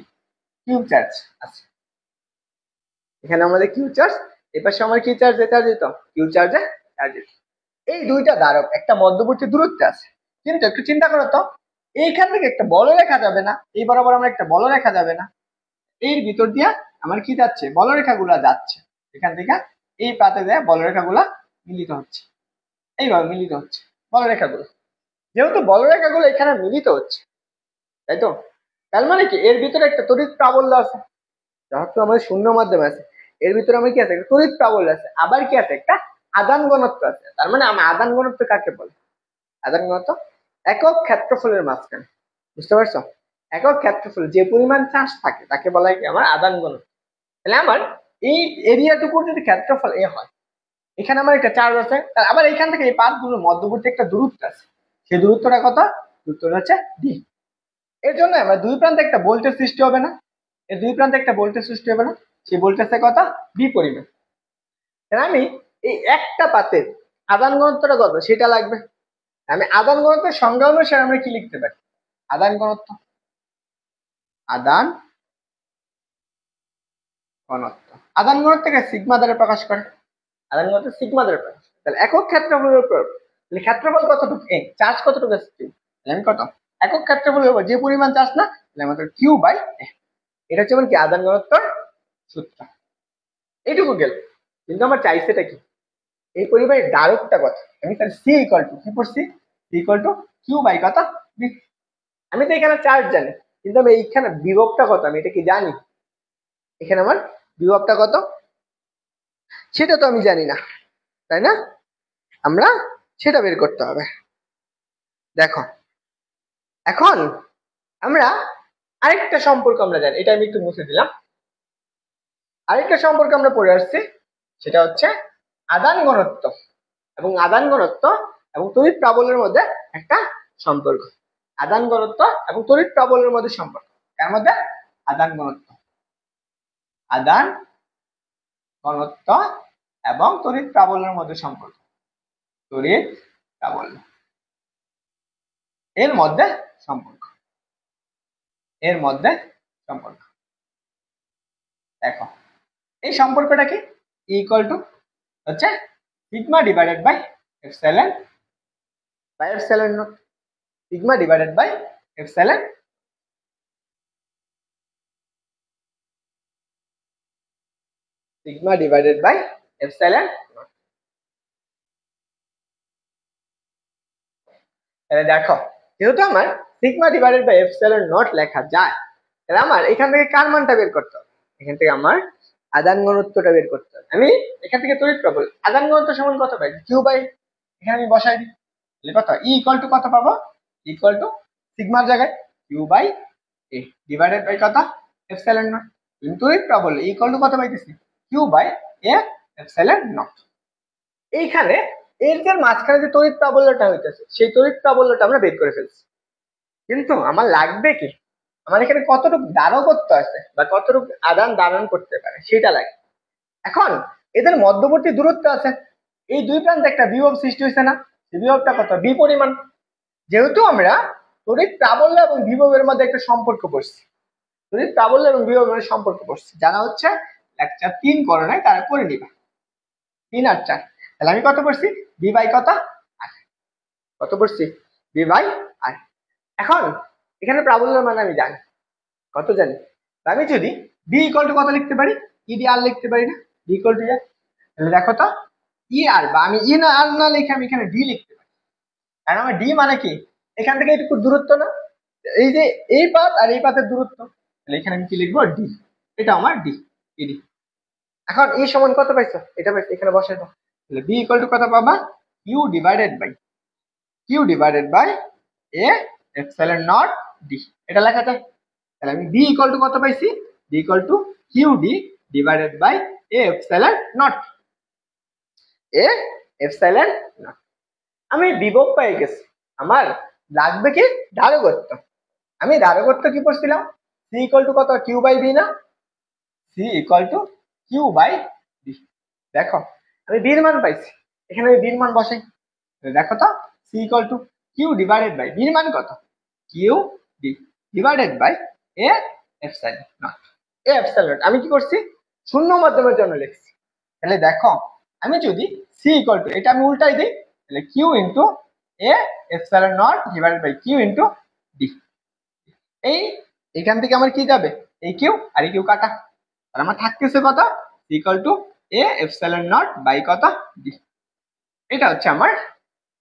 কিউ চার্জ আছে, এখানে আমাদের কিউ চার্জ, এই পাশে আমার কি চার্জে চার্জ দিত, কিউ চার্জে চার্জ দিত। এই দুইটা ধারক একটা মধ্যবর্তী দূরত্বে আছে, কিন্তু একটু চিন্তা করো তো, এইখান থেকে একটা বল রেখা যাবে না, এই বরাবর আমরা একটা বল রেখা যাবে না, এর ভিতর দিয়ে আমার কি যাচ্ছে, বলরেখা গুলা যাচ্ছে, এখান থেকে এই পাতে দেয় বলরেখা গুলা মিলিত হচ্ছে, এইভাবে মিলিত হচ্ছে বলরেখা গুলো। যেহেতু বলরেখা গুলো এখানে মিলিত হচ্ছে, তাই তো, তার মানে কি এর ভিতরে একটা তড়িৎ প্রাবল্য আছে, যেহেতু আমাদের শূন্য মাধ্যমে আছে, এর ভিতরে আমার কি আছে, একটা তড়িৎ প্রাবল্য আছে, আবার কি আছে, একটা আদান ঘনত্ব আছে। তার মানে আমার আদান ঘনত্ব কাকে বলে, আদান ঘনত্ব একক ক্ষেত্রফলের মাঝখানে, বুঝতে পারছো, একক ক্ষেত্রফল যে পরিমাণ চার্জ থাকে তাকে বলা হয় কি আমার আদান ঘনত্ব। তাহলে আমার এই এরিয়াটুকুর যদি ক্ষেত্রফল এ হয়, এখানে আমার একটা চার্জ আছে, আবার এখান থেকে এই পাতগুলোর মধ্যবর্তী একটা দূরত্ব আছে, সেই দূরত্বটা কত, দূরত্বটা হচ্ছে ডি। এর জন্য আমার দুই প্রান্তে একটা ভোল্টেজ সৃষ্টি হবে না, এর দুই প্রান্তে একটা ভোল্টেজ সৃষ্টি হবে না, সেই ভোল্টেজের কত, বি পরিমাণ। তাহলে আমি এই একটা পাতের আদান ঘনত্বটা কত সেটা লাগবে। আমি আদান ঘনত্বের সংজ্ঞা অনুসারে আমরা কি লিখতে পারি, আদান ঘনত্ব, আদান ঘনত্ব, আদান ঘনত্বকে সিগমা দ্বারা প্রকাশ করে, আদান ঘনত্ব সিগমা দ্বারা প্রকাশ করে। তাহলে একক ক্ষেত্রফলের উপর, তাহলে ক্ষেত্রফল কতটুকু, এ চার্জ কতটুকু আছে, আমি কত, একক ক্ষেত্রফলের উপর যে পরিমাণ চার্জ না, তাহলে আমাদের কিউ বাই, এটা হচ্ছে কি আদান ঘনত্বর সূত্র। এইটুকু গেল, কিন্তু আমার চাইছেটা কি, এই পরিবারের ধারকটা কত, আমি তাহলে সি ইকুয়াল টু কি করছি, C equal to Q by কত, বি। আমি তো এখানে চার্জ জানি, কিন্তু আমি এইখানে বিভবটা কত আমি এটা কি জানি, এখানে আমার বিভবটা কত সেটা তো আমি জানি না, তাই না, আমরা সেটা বের করতে হবে। দেখো এখন আমরা আরেকটা সম্পর্ক আমরা জানি, এটা আমি একটু মুছে দিলাম, আরেকটা সম্পর্ক আমরা পড়ে আসছি, সেটা হচ্ছে আদান ঘনত্ব এবং আদান ঘনত্ব এবং তড়িৎ প্রাবল্যের মধ্যে একটা সম্পর্ক, আদান ঘনত্ব এবং তড়িৎ প্রাবল্যের মধ্যে সম্পর্ক, এর মধ্যে আদান ঘনত্ব, আদান ঘনত্ব এবং তড়িৎ প্রাবল্যের মধ্যে সম্পর্ক, তড়িৎ প্রাবল্য এর মধ্যে সম্পর্ক, এর মধ্যে সম্পর্ক। দেখো এই সম্পর্কটা কি, ইকুয়াল টু হচ্ছে sigma divided by epsilon by epsilon naught, sigma divided by epsilon, sigma divided by epsilon naught. তাহলে দেখো, যেহেতু আমার sigma divided by epsilon naught লেখা যায়, তাহলে আমার এখান থেকে কার মানটা বের করতে হবে? এখান থেকে আমার আদান ঘনত্বটা বের করতে হবে। আমি এখান থেকে তড়িৎ প্রবল আদান ঘনত্ব সমান কত পাই? কিউ বাই, এখানে আমি বসাই দিই, তাহলে কত ই ইকুয়াল টু কত পাবো? ইকুয়াল টু সিগমার জায়গায় Q by A divided by কত? Epsilon naught. কিন্তু তড়িৎ প্রবল ইকুয়াল টু কত পাইতেছি? Q by A epsilon naught. এইখানে এর যে মাঝখানে যে তড়িৎ প্রাবল্যটা হইতেছে, সেই তড়িৎ প্রাবল্যটা আমরা বের করে ফেলছি। কিন্তু আমার লাগবে কি? আমার এখানে কতটুকু দারকত্ব আছে বা কতটুকু আদান ধারণ করতে পারে সেটা লাগে। এখন এদের মধ্যবর্তী দূরত্ব আছে, এই দুই প্রান্তে একটা বিভব সৃষ্টি হয়েছে না? বিভবটা কত? বি পরিমাণ। যেহেতু আমরা তড়িৎ প্রাবল্য এবং বিভবের মধ্যে একটা সম্পর্ক পড়ছি, তড়িৎ প্রাবল্য এবং বিভবের মধ্যে সম্পর্ক পড়ছি, জানা হচ্ছে লেকচার 3 করে নাই, তারা করে নিবা 3 আর 4। তাহলে আমি কত পড়ছি? বি বাই কত? আর। কত পড়ছি? বি বাই আর। এখন এখানে প্রাবল্যের মান আমি জানি, কত জানি? আমি যদি বি ইকুয়াল টু কত লিখতে পারি? ই ডি আর লিখতে পারি না? বি ইকুয়াল টু আর। তাহলে দেখো তো, ই আর বা আমি ই না আর না লিখে আমি এখানে ডি লিখতে পারি, কারণ আমার ডি মানে কি? এখান থেকে একটু দূরত্ব না, এই যে এই পাত আর এই পাতের দূরত্ব, তাহলে এখানে আমি কি লিখবো? ডি। এটা আমার ডি, ইডি। এখন এই সমান কত পাইছো? এটা পাইছো, এখানে বসাই দাও। তাহলে বি ইকুয়াল টু কত পাবা? Q divided by A epsilon naught D. এটা লেখা যায়। তাহলে আমি বি ইকুয়াল টু কত পাইছি? B equal to Q D divided by A epsilon naught. A epsilon naught. আমি বিভব পেয়ে গেছি। আমার লাগবে কি? ধারকত্ব। আমি ধারকত্ব কি পড়ছিলাম? সি ইকুয়াল টু কত? কিউ বাই বি না? C equal to Q by B. দেখো, আমি বির মান পাইছি, এখানে আমি বির মান বসাই। দেখো তো, C equal to Q divided by বির মান কত? Q D divided by A epsilon naught. A epsilon naught আমি কি করছি? শূন্য মাধ্যমের জন্য লিখছি। তাহলে দেখো, আমি যদি সি ইকুয়াল টু, এটা আমি উল্টাই দিই, তাহলে Q into A epsilon naught divided by Q into D. এই এখান থেকে আমার কি যাবে? এই কিউ আর এই কিউ কাটা, আর আমার থাকতেছে কত? Equal to A epsilon naught by কত? ডি। এটা হচ্ছে আমার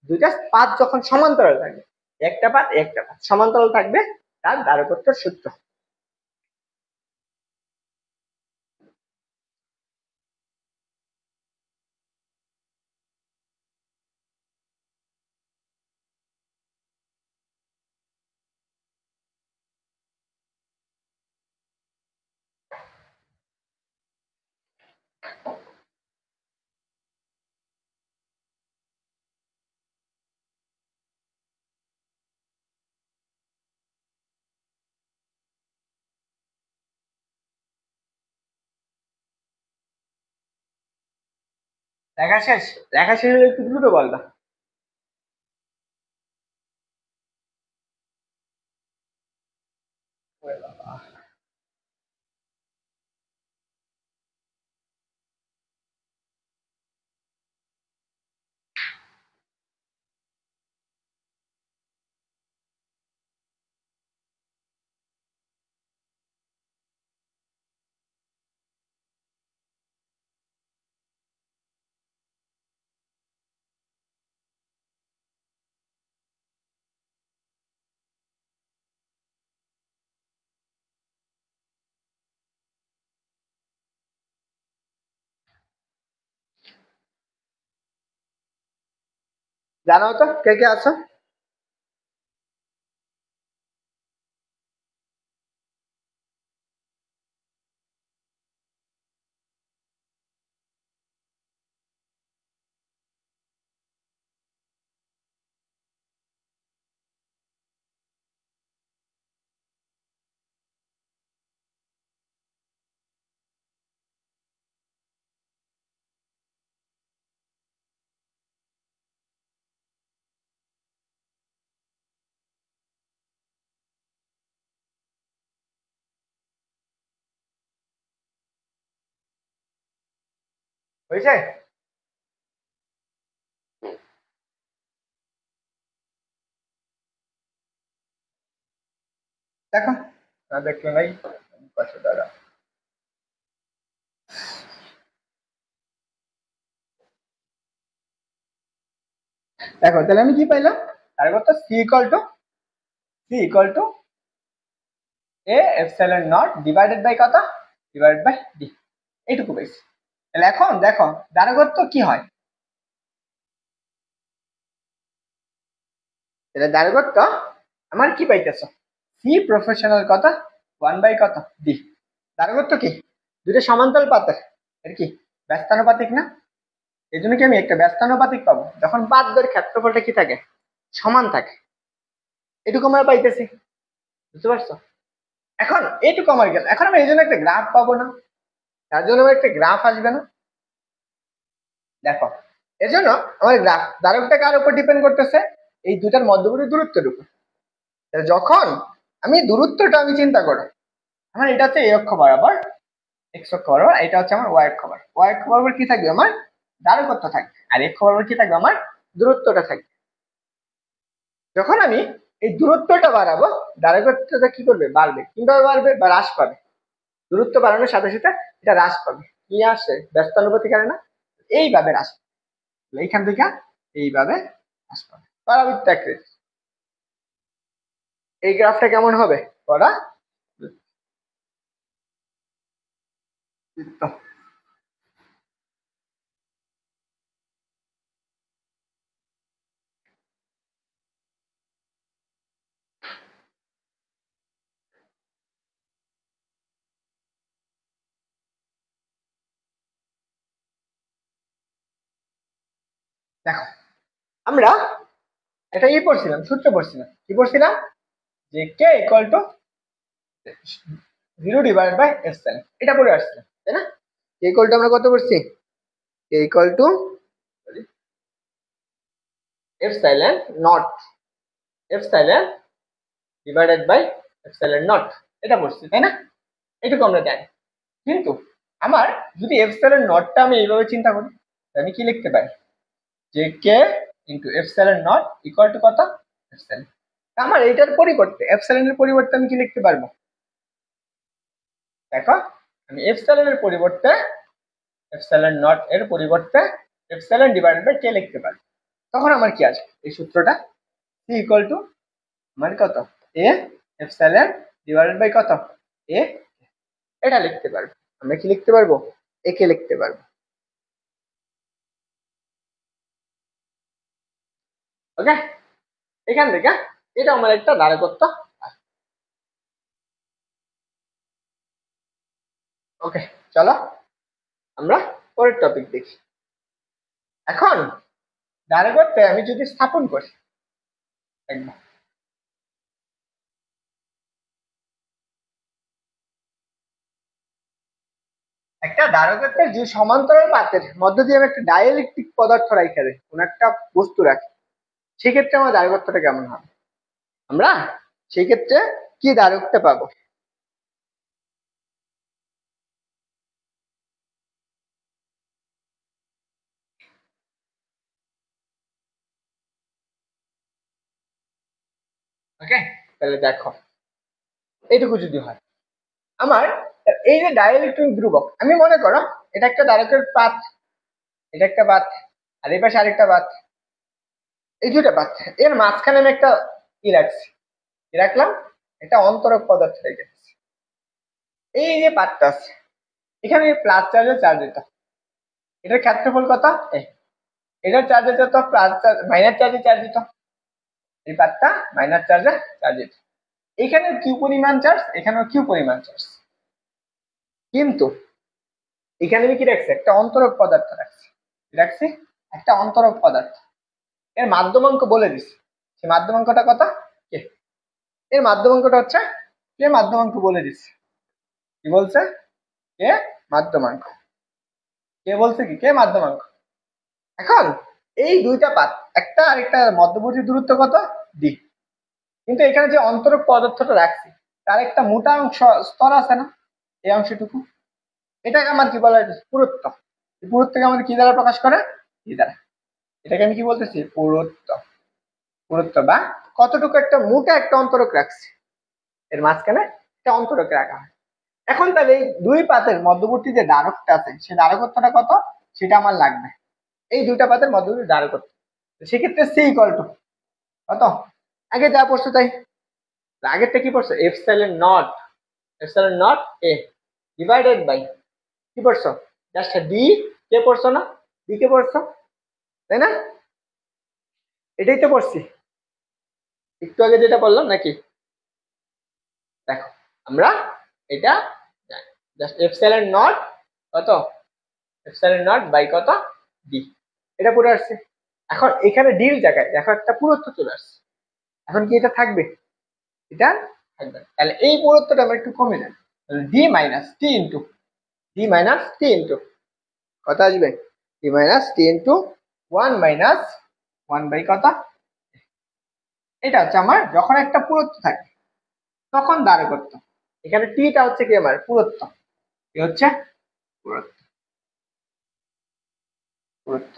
দুইটা পাত যখন সমান্তরাল থাকবে, একটা পাত সমান্তরাল থাকবে, তার ধারকত্বের সূত্র। লেখা শেষ? লেখা শেষ হলে একটু দ্রুত বলবা। জানাও তো কে কে আছো? হয়েছে? দেখো, না দেখলে নাই, 500 টাকা। দেখো, তাহলে আমি কি পাইলাম? দাঁড়াগত্য C equal to A epsilon naught divided by কত, ডিভাইডেড বাই ডি, এইটুকু পেয়েছি। তাহলে এখন দেখো দাঁড়াগত্য কি হয়, তাহলে দাঁড়াগত্য আমার কি পাইতেছ, সি প্রফেশনাল কত 1 বাই কত ডি। দাঁড়াগত্য কি, দুটো সমান্তরাল পাতের এর কি ব্যস্তানুপাতিক না, এই জন্য কি আমি একটা ব্যস্তানুপাতিক পাবো যখন পাতদের ক্ষেত্রফলটা কি থাকে, সমান থাকে। এটুকু আমরা পাইতেছি, বুঝতে পারছো? এখন এইটুকু আমার গেল, এখন আমি এই জন্য একটা গ্রাফ পাবো না, তার জন্য আমার একটা গ্রাফ আসবে না। দেখো এর জন্য আমার গ্রাফ ধারকটা কার উপর ডিপেন্ড করতেছে, এই দুটার মধ্যবর্তী দূরত্বের উপর। যখন আমি দূরত্বটা আমি চিন্তা করো, আমার এটা হচ্ছে এই অক্ষ বরাবর, এক্স অক্ষ বরাবর, এটা হচ্ছে আমার ওয়াই অক্ষ বরাবর। ওয়াই অক্ষ বরাবর কি থাকবে, আমার ধারকত্ব থাকবে, আর এক্স বরাবর কি থাকবে, আমার দূরত্বটা থাকবে। যখন আমি এই দূরত্বটা বাড়াবো, ধারকত্বটা কি করবে, বাড়বে। কিভাবে বাড়বে, বা হ্রাস পাবে। দূরত্ব বাড়ানোর সাথে সাথে এটা হ্রাস পাবে, কি আসে, ব্যস্তানুপাতিক কারণে না, এইভাবে হ্রাস পাবে, এইখান থেকে এইভাবে হ্রাস পাবে পরাবৃত্ত আকৃতি। এই গ্রাফটা কেমন হবে, পরা দেখো আমরা এটা পড়ছিলাম, সূত্র পড়ছিলাম, কি পড়ছিলাম, যে K equal to 0 divide by epsilon, এটা পড়ে আসছিলাম, তাই না? কে ইকুয়াল টু আমরা কত পড়ছি, K equal to epsilon naught, epsilon divided by epsilon naught, এটা পড়ছি, তাই না? এটুকু আমরা জানি। কিন্তু আমার যদি এপসাইলন নটটা আমি এইভাবে চিন্তা করি, আমি কি লিখতে পারি, যে K into epsilon naught equal to কত, এপসাইলন। আমার এইটার পরিবর্তে, এপসাইলনের পরিবর্তে আমি কি লিখতে পারবো, দেখো আমি এপসাইলনের পরিবর্তে, এপসাইলন নট এর পরিবর্তে এপসাইলন ডিভাইডেড বাই কে লিখতে পারি। তখন আমার কি আছে, এই সূত্রটা সি ইকুয়াল টু আমার কত, এ এপসাইলন ডিভাইডেড বাই কত, এ, এটা লিখতে পারবো। আমরা কি লিখতে পারবো, এ কে লিখতে পারবো। ওকে, এখান থেকে এটা আমার একটা ধারকত্ব। ওকে চলো আমরা পরের টপিক দেখি। এখন ধারকত্বে আমি যদি স্থাপন করি একবার, একটা ধারকত্বের যে সমান্তরাল পাতের মধ্য দিয়ে আমি একটা ডাইইলেকট্রিক পদার্থ রাখি, কোন একটা বস্তু রাখি, সেক্ষেত্রে আমার ধারকত্বটা কেমন হবে, আমরা সেই ক্ষেত্রে কি ধারকটা পাবো। ওকে তাহলে দেখো এইটুকু যদি হয়, আমার এই যে ডাইইলেকট্রিক ধ্রুবক, আমি মনে করো এটা একটা ধারকের পাত, এটা একটা পাত, আর এই পাশে আরেকটা পাত, এই দুটা পাত, এর মাঝখানে আমি একটা কি রাখছি, কি রাখলাম, একটা অন্তরক পদার্থ রেখেছি। এই যে পাতটা আছে, এখানে প্লাস চার্জে চার্জ দিত, এটার ক্ষেত্রফল কত, এটার চার্জে যত প্লাস চার্জ মাইনাস চার্জে চার্জ দিত, এই পাতটা মাইনাস চার্জে চার্জ দিত। এখানে কিউ পরিমাণ চার্জ, এখানেও কিউ পরিমাণ চার্জ, কিন্তু এখানে আমি কি রাখছি, একটা অন্তরক পদার্থ রাখছি, রাখছি একটা অন্তরক পদার্থ, এর মাধ্যমাঙ্ক বলে দিছি, সেই মাধ্যমাঙ্কটা কত, কে, এর মাধ্যমাঙ্কটা হচ্ছে কে, মাধ্যমাঙ্ক বলে দিছি, কি বলছে, কে মাধ্যমাঙ্ক, কে বলছে কি, কে মাধ্যমাঙ্ক। এখন এই দুইটা পাত, একটা আর একটা মধ্যবর্তী দূরত্ব কত, ডি, কিন্তু এখানে যে অন্তরক পদার্থটা রাখছি তার একটা মোটা অংশ স্তর আছে না, এই অংশটুকু, এটাকে আমার কি বলা হয়, পুরুত্ব। এই পুরুত্বকে আমাদের কি দ্বারা প্রকাশ করে, কি দ্বারা, এটাকে আমি কি বলতেছি, পুরুত্ব, পুরুত্ব বা কতটুকু একটা মোটা একটা অন্তরক রাখছি, এর মাঝখানে একটা অন্তরক রাখা হয়। এখন তাহলে এই দুই পাতের মধ্যবর্তী যে ধারকটা আছে, সেই ধারকত্বটা কত, সেটা আমার লাগবে, এই দুইটা পাতের মধ্যবর্তী ধারকত্ব। সেক্ষেত্রে সি ইকুয়াল টু কত? আগে যা পড়ছো তাই। আগেরটা কি পড়ছো? Epsilon naught A divided by কি পড়ছো? জাস্ট ডি কে পড়ছো না? ডি কে পড়ছো, তাই না? এটাই তো পড়ছি একটু আগে যেটা বললাম নাকি? দেখো আমরা এটা জাস্ট এপসাইলন নট কত? এপসাইলন নট বাই কত? ডি। এটা পুরো আসছে। এখন এখানে ডির জায়গায় দেখো একটা পুরুত্ব চলে আসছে। এখন কি এটা থাকবে? এটা থাকবে না। তাহলে এই পুরুত্বটা আমরা একটু কমে যাবে। ডি মাইনাস টি ইন্টু কত আসবে? D minus T into 1 by কত? এটা হচ্ছে আমার যখন একটা পুরুত্ব থাকে তখন দ্বারকত্ব। এখানে টিটা হচ্ছে কি আমার পুরুত্ব, কি হচ্ছে পুরুত্ব পুরুত্ব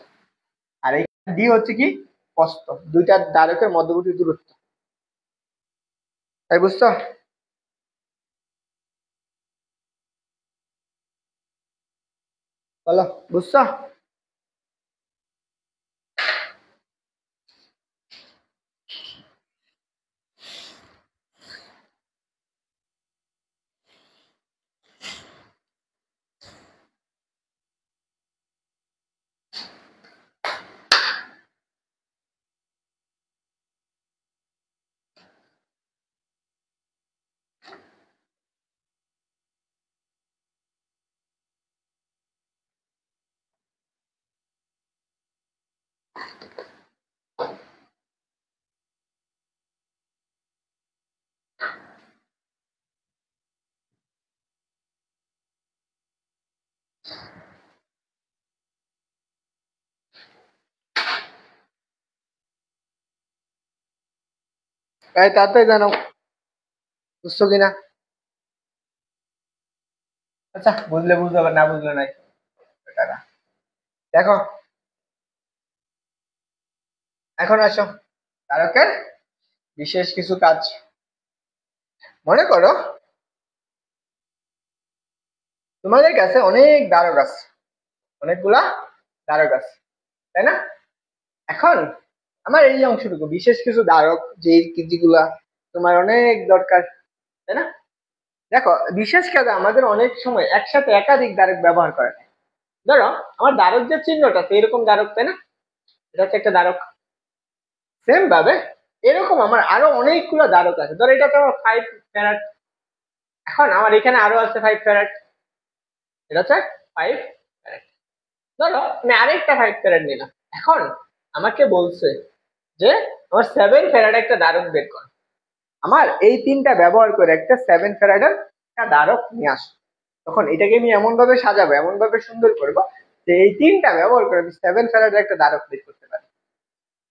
আর এই ডি হচ্ছে কি প্রস্থ, দুইটা দ্বারকের মধ্যবর্তী দূরত্ব। তাই বুঝছো? বলো বুঝছো? তাই তাড়াতাড়ি জানো বুঝছো কিনা। আচ্ছা বুঝলে বুঝতে হবে, না বুঝলে নাই। টাকা দেখো, এখন আসো তারকের বিশেষ কিছু কাজ। মনে করো তোমাদের কাছে অনেক দ্বারক আছে, অনেকগুলা দ্বারক আছে, তাই না? এখন আমার এই অংশটুকু বিশেষ কিছু দ্বারক যেগুলা তোমার অনেক দরকার, তাই না? দেখো বিশেষ কাজে আমাদের অনেক সময় একসাথে একাধিক দ্বারক ব্যবহার করে। ধরো আমার দ্বারক যে চিহ্নটা এরকম দ্বারক, তাই না? এটা হচ্ছে একটা দ্বারক। সেম ভাবে এরকম আমার আরো অনেকগুলো দ্বারক আছে। ধরো এটা তো 5 ফ্যারাড, এখন আমার এখানে আরো আছে 5 ফ্যারাড, এটা হচ্ছে 5 ফ্যারাড। ধরো আমি আরেকটা 5 ফ্যারাড নিলাম। এখন আমাকে বলছে যে আমার 7 ফ্যারাড একটা দ্বারক বের কর। আমার এই তিনটা ব্যবহার করে একটা 7 ফ্যারাডের একটা দ্বারক নিয়ে আসো। তখন এটাকে আমি এমন ভাবে সাজাবো, এমন ভাবে সুন্দর করবো যে এই তিনটা ব্যবহার করে আমি 7 ফ্যারাডের একটা দ্বারক বের করতে পারি।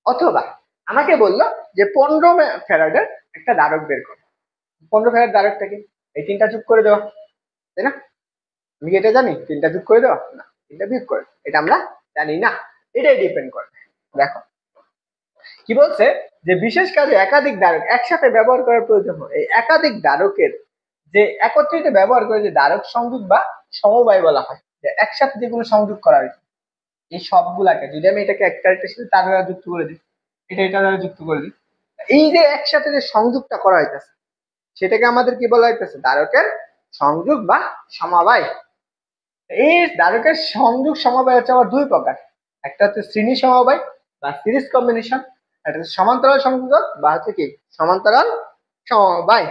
অথবা আমাকে বললো যে 15 ফ্যারাডের একটা দ্বারক বের করো। 15 ফ্যারাড দ্বারকটাকে এই তিনটা যোগ করে দেওয়া, তাই না? আমি কি এটা জানি তিনটা যোগ করে দেওয়া? না, তিনটা বিয়োগ করে, এটা আমরা জানি না। এটাই ডিপেন্ড করে। দেখো কি বলছে যে বিশেষ কাজে একাধিক দ্বারক একসাথে ব্যবহার করার প্রয়োজন হয়। এই একাধিক দ্বারকের যে একত্রিত ব্যবহার করে যে দ্বারক সংযোগ বা সমবায় বলা হয়, যে একসাথে যেগুলো সংযোগ করা হয়েছে এই সবগুলাকে যদি আমি এটাকে একটা সাথে তার দ্বারা যুক্ত করে দিই, এটা দ্বারা যুক্ত করে দিই, এই যে একসাথে যে সংযোগটা করা হইতেছে সেটাকে আমাদের কি বলা হইতেছে? দ্বারকের সংযোগ বা সমবায়। এই দ্বারকের সংযোগ সমবায় হচ্ছে আবার দুই প্রকার। একটা হচ্ছে শ্রেণী সমবায় বা সিরিজ কম্বিনেশন, একটা হচ্ছে সমান্তরাল সংযোগ বা হচ্ছে কি সমান্তরাল সমবায়।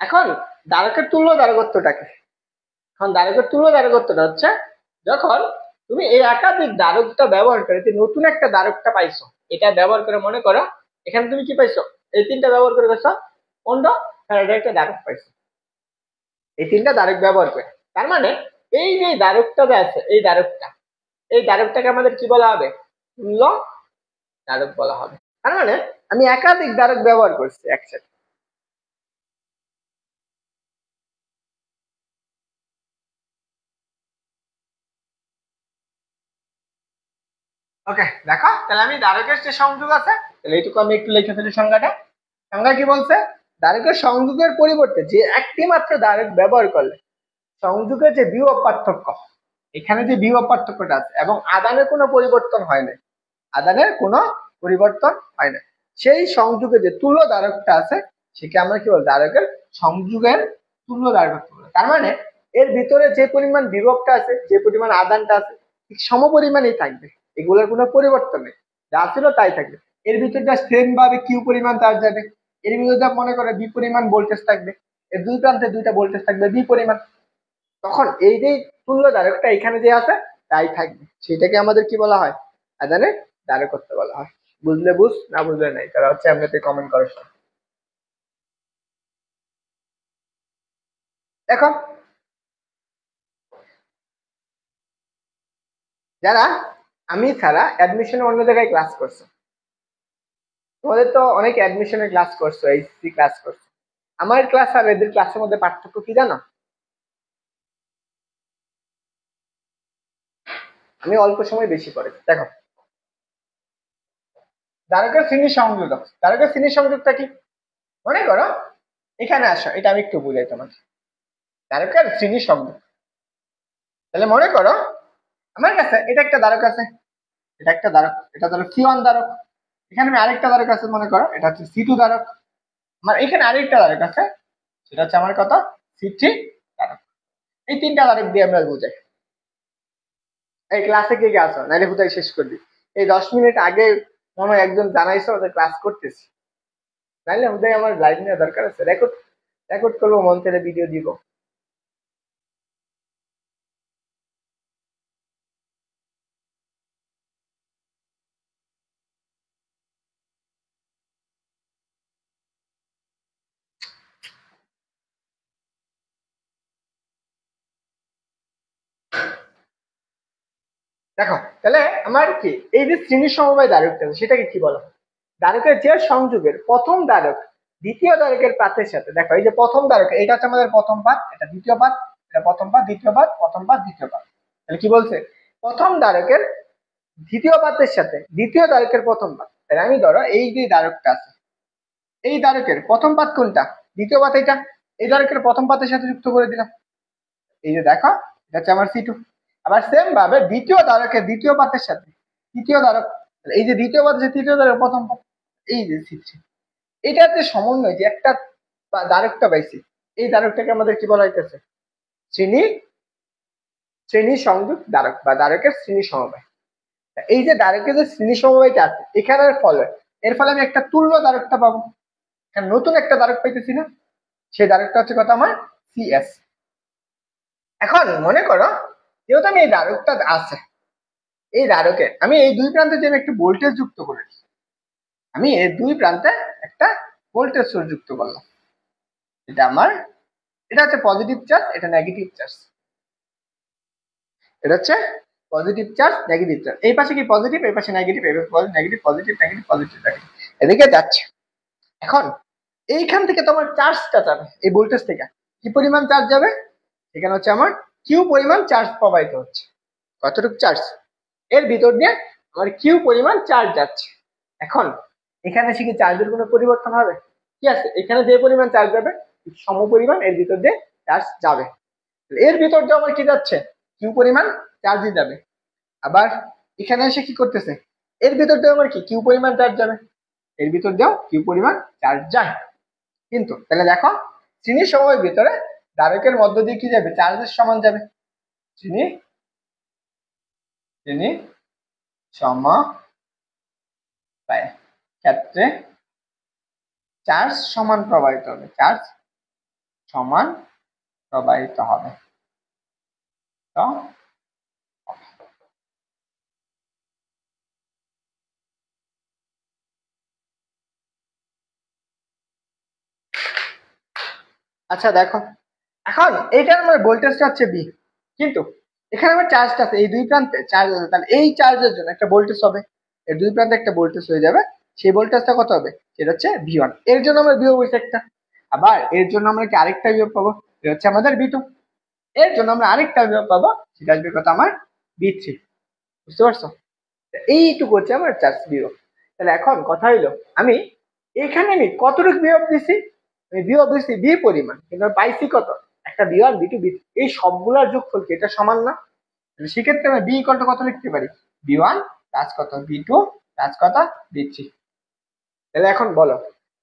এখন দ্বারকের তুল্য দ্বারকত্বটাকে, এখন দ্বারকের তুল্য দ্বারকত্বটা হচ্ছে যখন তুমি এই একাধিক দ্বারকটা ব্যবহার করে নতুন একটা দ্বারকটা পাইছো, এটা ব্যবহার করে মনে করো এখানে তুমি কি পাইছো? এই তিনটা ব্যবহার করে গেছো 15 ফ্যারাডের একটা দ্বারক পাইছো। এই তিনটা দ্বারক ব্যবহার করে, তার মানে এই যে দ্বারকটা আছে এই দ্বারকটাকে আমাদের কি বলা হবে? তুল্য দ্বারক বলা হবে। তার মানে আমি একাধিক দ্বারক ব্যবহার করছি একসাথে। ওকে দেখো তাহলে আমি দ্বারকের যে সংযোগ আছে তাহলে এইটুকু আমি একটু লিখে ফেলি সংজ্ঞাটা। সংজ্ঞা কি বলছে? দ্বারকের সংযোগের পরিবর্তে যে একটি মাত্র দ্বারক ব্যবহার করলে সংযোগের যে বিভব পার্থক্য, এখানে যে বিভব পার্থক্যটা আছে এবং আদানের কোনো পরিবর্তন হয় না, আদানের কোনো পরিবর্তন হয় না। সেই সংযোগে যে তুল্য ধারকটা আছে সেকে আমরা কি বল ধারকের সংযোগের তুল্য ধারক বলে। তার মানে এর ভিতরে যে পরিমাণ বিভবটা আছে, যে পরিমাণ আদানটা আছে ঠিক সমপরিমাণই থাকবে, এগুলোর কোনো পরিবর্তন নেই, যা ছিল তাই থাকবে। এর ভিতরটা সেম ভাবে কিউ পরিমাণ চার্জ যাবে, এর ভিতরটা মনে করে বি পরিমাণ ভোল্টেজ থাকবে, এর দুই প্রান্তে দুইটা ভোল্টেজ থাকবে বি পরিমাণ। তখন এই যে তুল্য ধারকটা এখানে যে আছে তাই থাকবে, সেটাকে আমাদের কি বলা হয়, আদানের ধারকত্ব বলা হয়। বুঝলে বুঝ, না বুঝলে নাই, তারা হচ্ছে এমনিতে কমেন্ট করে। দেখো যারা আমি ছাড়া অ্যাডমিশনে অন্য জায়গায় ক্লাস করছো, তোমাদের তো অনেক অ্যাডমিশনের ক্লাস করছো, এইচএসসি ক্লাস করছো, আমার ক্লাস আর এদের ক্লাসের মধ্যে পার্থক্য কি জানো? আমি অল্প সময় বেশি পড়েছি। দেখো ধারকের শ্রেণীর সংযোজক, ধারকের শ্রেণীর সংযোগটা কি? মনে করো এখানে আসো, এটা আমি একটু বুঝাই তোমাকে। ধারকের শ্রেণীর সংযোগ, তাহলে মনে করো আমার কাছে এটা একটা ধারক আছে, এটা একটা ধারক, এটা ধরো C1 ধারক, এখানে আমি আরেকটা ধারক আছে মনে করো এটা হচ্ছে C2 ধারক, আমার এখানে আরেকটা ধারক আছে সেটা হচ্ছে আমার কত C3 ধারক। এই তিনটা ধারক দিয়ে আমরা বুঝাই। এই ক্লাসে কে কে আসো, নাইলে কোথায় শেষ করবি। এই 10 মিনিট আগে মনে হয় একজন জানাইছো ওদের ক্লাস করতেছি, নাইলে ওদের আমার লাইভ নেওয়া দরকার আছে, রেকর্ড রেকর্ড করবো, মন থেকে ভিডিও দিব। দেখো তাহলে আমার কি এই যে শ্রেণী সমবায় ধারকটা সেটাকে কি বলা হয়? ধারকের যে সংযোগের প্রথম ধারক দ্বিতীয় ধারকের পাতের সাথে, দেখো এই যে প্রথম ধারক এটা হচ্ছে আমাদের প্রথম পাত, এটা দ্বিতীয় পাত, এটা প্রথম পাত দ্বিতীয় পাত, প্রথম পাত দ্বিতীয় পাত। তাহলে কি বলছে, প্রথম ধারকের দ্বিতীয় পাতের সাথে দ্বিতীয় ধারকের প্রথম পাত। তাহলে আমি ধরো এই যে ধারকটা আছে, এই ধারকের প্রথম পাত কোনটা, দ্বিতীয় পাত এটা, এই ধারকের প্রথম পাতের সাথে যুক্ত করে দিলাম। এই যে দেখো এটা হচ্ছে আমার C2। আবার সেম ভাবে দ্বিতীয় ধারকের দ্বিতীয় পাতের সাথে তৃতীয় ধারক, এই যে দ্বিতীয় পাতের সাথে তৃতীয় ধারক প্রথম পাত, এই যে C3। এটার যে সমন্বয় যে একটা ধারকটা পাইছি, এই ধারকটাকে আমাদের কি বলা হইতেছে, শ্রেণী শ্রেণী সংযোগ ধারক বা ধারকের শ্রেণী সমবায়। এই যে ধারকের যে শ্রেণী সমবায়টা আছে এখানের ফলে, এর ফলে আমি একটা তুল্য ধারকটা পাবো, এখানে নতুন একটা ধারক পাইতেছি না, সেই ধারকটা হচ্ছে কত আমার CS। এখন মনে করো যেহেতু আমি এই ধারকটা আছে, এই ধারকে আমি এই দুই প্রান্তে যে একটা ভোল্টেজ যুক্ত করেছি, আমি এই দুই প্রান্তে একটা ভোল্টেজ সোর্স যুক্ত করলাম, এটা আমার, এটা হচ্ছে পজিটিভ চার্জ, এটা নেগেটিভ চার্জ, এটা হচ্ছে পজিটিভ চার্জ নেগেটিভ চার্জ, এই পাশে কি পজিটিভ, এই পাশে নেগেটিভ, এই পাশে negative positive negative positive negative এদিকে যাচ্ছে। এখন এইখান থেকে তোমার চার্জটা যাবে, এই ভোল্টেজ থেকে কি পরিমাণ চার্জ যাবে, এখানে হচ্ছে আমার কিউ পরিমাণ চার্জ প্রবাহিত হচ্ছে। কতটুকু চার্জ, এর ভিতর দিয়ে আমার কিউ পরিমাণ চার্জ যাচ্ছে। এখন এখানে এসে কি চার্জের কোনো পরিবর্তন হবে? কি আছে, এখানে যে পরিমাণ চার্জ যাবে সম পরিমাণ এর ভিতর দিয়ে চার্জ যাবে, এর ভিতর দিয়ে আমার কি যাচ্ছে, কিউ পরিমাণ চার্জই যাবে। আবার এখানে এসে কি করতেছে, এর ভিতর দিয়ে আমার কি কিউ পরিমাণ চার্জ যাবে, এর ভিতর দিয়েও কিউ পরিমাণ চার্জ যায়। কিন্তু তাহলে দেখো শ্রেণী সময়ের ভিতরে ধারকের মধ্য দিয়ে কি যাবে, চার্জের সমান যাবে, শ্রেণী শ্রেণী সমবায় ক্ষেত্রে চার্জ সমান প্রবাহিত হবে, চার্জ সমান প্রবাহিত হবে। তো আচ্ছা দেখো এখন এইটার আমার ভোল্টেজটা হচ্ছে বি, কিন্তু এখানে আমার চার্জটা আছে, এই দুই প্রান্তে চার্জ আছে, তাহলে এই চার্জের জন্য একটা ভোল্টেজ হবে, এর দুই প্রান্তে একটা ভোল্টেজ হয়ে যাবে, সেই ভোল্টেজটা কত হবে, সেটা হচ্ছে V1। এর জন্য আমরা বিয়োগ হয়েছে একটা, আবার এর জন্য আমরা কি আরেকটা বিয়োগ পাবো, এটা হচ্ছে আমাদের V2। এর জন্য আমরা আরেকটা বিয়োগ পাবো, সেটা আসবে কত আমার V3। বুঝতে পারছো, এইটুকু হচ্ছে আমার চার্জ বিয়োগ। তাহলে এখন কথা হইলো আমি এখানে আমি কতটুকু বিয়োগ দিছি, আমি বিয়োগ দিচ্ছি বি পরিমাণ, কিন্তু আমি পাইছি কত, একটা B1 B2 B3, এই সবগুলার যোগফল কি এটা সমান না? সেক্ষেত্রে আমি বি ইকুয়াল টু কত লিখতে পারি, B1 প্লাস কত B2 প্লাস কত B3। তাহলে এখন বলো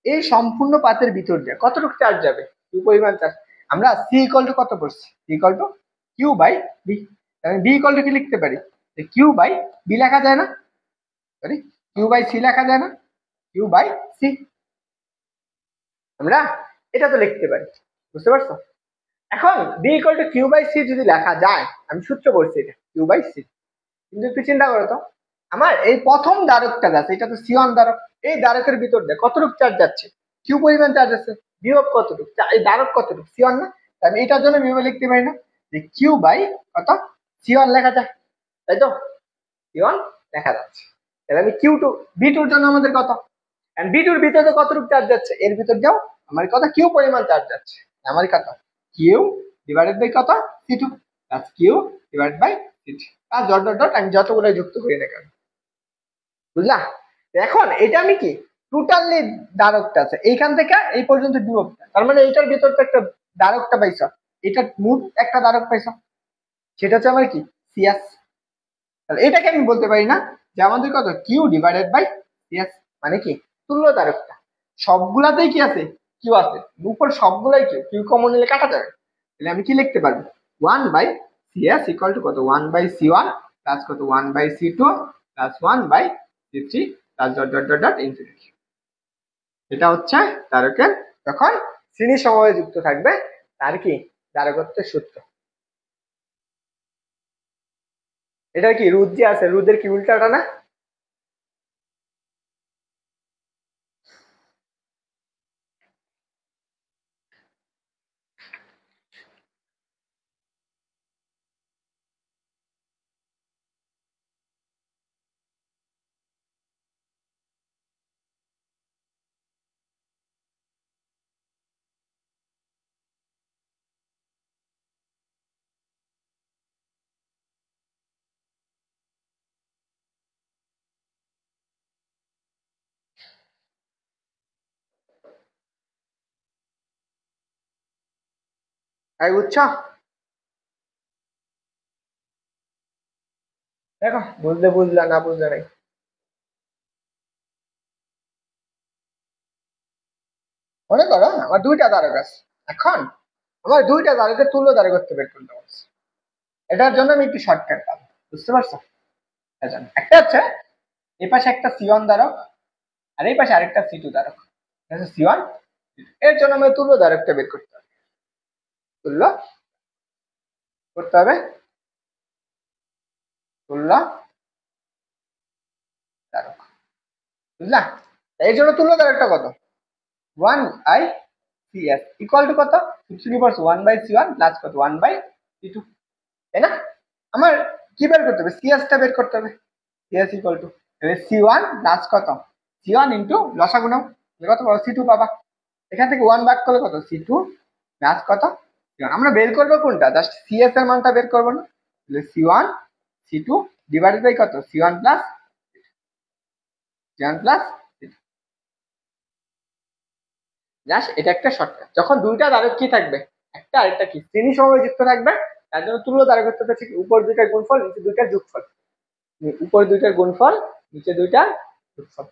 এই সম্পূর্ণ পাতের ভিতর দিয়ে কতটুকু চার্জ যাবে, কিউ পরিমাণ চার্জ। আমরা সি ইকুয়াল টু কত পড়ছি, C equal to Q by B. আমি বি ইকুয়াল টু কি লিখতে পারি, কিউ বাই বি লেখা যায় না, সরি কিউ বাই সি লেখা যায় না, কিউ বাই সি। আমরা এটা তো লিখতে পারি, বুঝতে পারছো। এখন B equal to Q by C যদি লেখা যায়, আমি সূত্র বলছি এটা কিউ বাই সি, কিন্তু একটু চিন্তা করো তো, আমার এই প্রথম দ্বারকটা যাচ্ছে, এটা তো সিওয়ান দ্বারক, এই দ্বারকের ভিতর দিয়ে কতটুকু চার্জ যাচ্ছে, কিউ পরিমাণ চার্জ আছে, বিভব কতটুকু, এই দ্বারক কতটুকু, সিওয়ান না। আমি এটার জন্য বিভব লিখতে পারি না, যে কিউ বাই কত সিওয়ান লেখা যায়, তাই তো, সিওয়ান লেখা যাচ্ছে। তাহলে আমি কিউ টু বি টুর জন্য আমাদের কত, বি টুর ভিতরে কতটুকু চার্জ যাচ্ছে, এর ভিতর দিয়েও আমার কত কিউ পরিমাণ চার্জ যাচ্ছে, আমার কত কিউ ডিভাইডেড বাই কত C two plus Q divide by C three, আর ডট ডট ডট আমি যতগুলো যুক্ত করি না কেন, বুঝলা। এখন এটা আমি কি টোটালি দ্বারকটা আছে এইখান থেকে এই পর্যন্ত বিভবটা, তার মানে এইটার ভিতর তো একটা দ্বারকটা পাইছ, এটা মোট একটা দ্বারক পাইছ, সেটা হচ্ছে আমার কি সিএস। তাহলে এটাকে আমি বলতে পারি না যে আমাদের কত কিউ ডিভাইডেড বাই সিএস, মানে কি তুল্য দ্বারকটা সবগুলাতেই কি আছে কিউ আছে, উপর সবগুলাই কিউ, কিউ কমন নিলে কাটা যাবে। তাহলে আমি কি লিখতে পারবো, one by CS equal to কত one by C one plus কত one by C two plus one by C three plus dot dot dot dot infinity. এটা হচ্ছে দ্বারকের যখন শ্রেণী সময়ে যুক্ত থাকবে তার কি দ্বারকত্বের সূত্র। এটা কি রোধ যে আছে, রোধের কি উল্টাটা না, তাই বুঝছো। দেখো বুঝলে বুঝলা, না বুঝলে নাই। মনে করো আমার দুইটা দ্বারক আছে, এখন আমার দুইটা দ্বারকের তুল্য দ্বারকত্ব বের করতে বলছে, এটার জন্য আমি একটু শর্টকাট পাবো, বুঝতে পারছো। একটা হচ্ছে এই পাশে একটা সি ওয়ান দ্বারক আর এই পাশে আরেকটা সি টু দ্বারক, সি ওয়ান, এর জন্য আমাদের তুল্য দ্বারকটা বের করতে হবে, তুল্য করতে হবে, তুল্য দ্বারক, বুঝলা। এর জন্য তুল্য দ্বারকটা কত, one by C S equal to কত, one by C one plus কত ওয়ান বাই সি টু, তাই না। আমার কি বের করতে হবে, সিএস টা বের করতে হবে, CS equal to C one plus কত সি ওয়ান ইন্টু লসাগু নাও, কত পাবো সি টু পাবা, এখান থেকে ওয়ান বাদ করলে কত সি টু প্লাস কত সি ওয়ান, আমরা বের করবো কোনটা, জাস্ট সিএস এর মানটা বের করবো না, C one C two divided by কত C one plus C one plus just এটা একটা শর্টকাট। যখন দুইটা দ্বারক কি থাকবে, একটা আরেকটা কি শ্রেণী সমবায় যুক্ত থাকবে, তার জন্য তুল্য দ্বারকত্ব ঠিক উপর দুইটার গুণফল নিচে দুইটার যোগফল, উপর দুইটার গুণফল নিচে দুইটার যোগফল।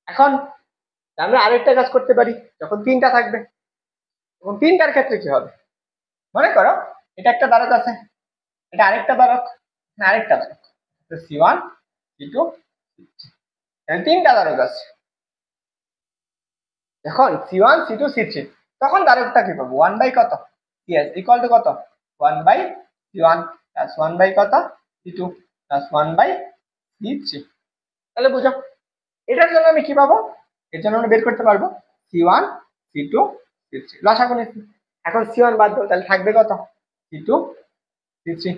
এখন আমরা আরেকটা কাজ করতে পারি, যখন তিনটা থাকবে তখন তিনটার ক্ষেত্রে কি হবে, মনে করো এটা একটা দ্বারক আছে, এটা আরেকটা দ্বারক, আরেকটা দ্বারক, সি ওয়ান সি টু, তিনটা দ্বারক আছে, এখন C one C two C three, তখন দ্বারকটা কি পাবো, ওয়ান বাই কত সিএস ইকুয়াল টু কত one by C one plus one by কত C two plus one by C three. তাহলে বুঝো এটার জন্য আমি কি পাবো, এর জন্য আমরা বের করতে পারবো C one C two C three, লসাগু নিচ্ছি। এখন সি ওয়ান বাদ দাও, তাহলে থাকবে কত C two C three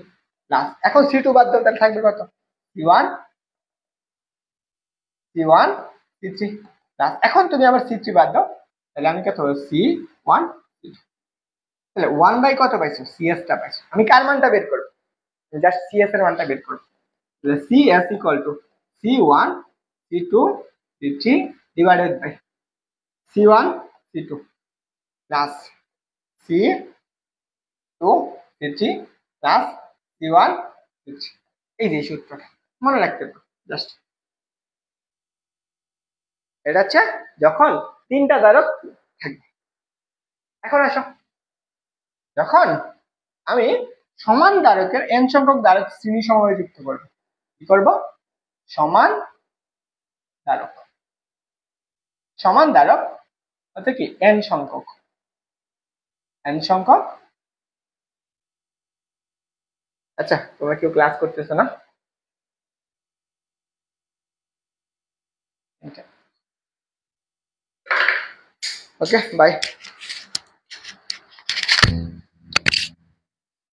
plus, এখন সি টু বাদ দাও, তাহলে থাকবে কত C one C one C three plus, এখন তুমি আবার সি থ্রি বাদ দাও, তাহলে আমি কত সি ওয়ান সি টু, তাহলে ওয়ান বাই কত পাইছো সিএস টা পাইছো, আমি কার মানটা বের করবো, জাস্ট সিএস এর মানটা বের করবো, তাহলে CS equal to C one C two C three divided by C one C two plus C two C three plus C one C three, এই যে সূত্রটা মনে রাখতে পারো জাস্ট, এটা হচ্ছে যখন তিনটা ধারক থাকবে। এখন আসো, যখন আমি সমান ধারকের n সংখ্যক ধারক শ্রেণী সমবায়ে যুক্ত করব, কি করব? সমান ধারক, সমান ধারক অর্থাৎ কি n সংখ্যক, n সংখ্যক। আচ্ছা, তোমরা কেউ ক্লাস করতেছো না? ওকে, বাই।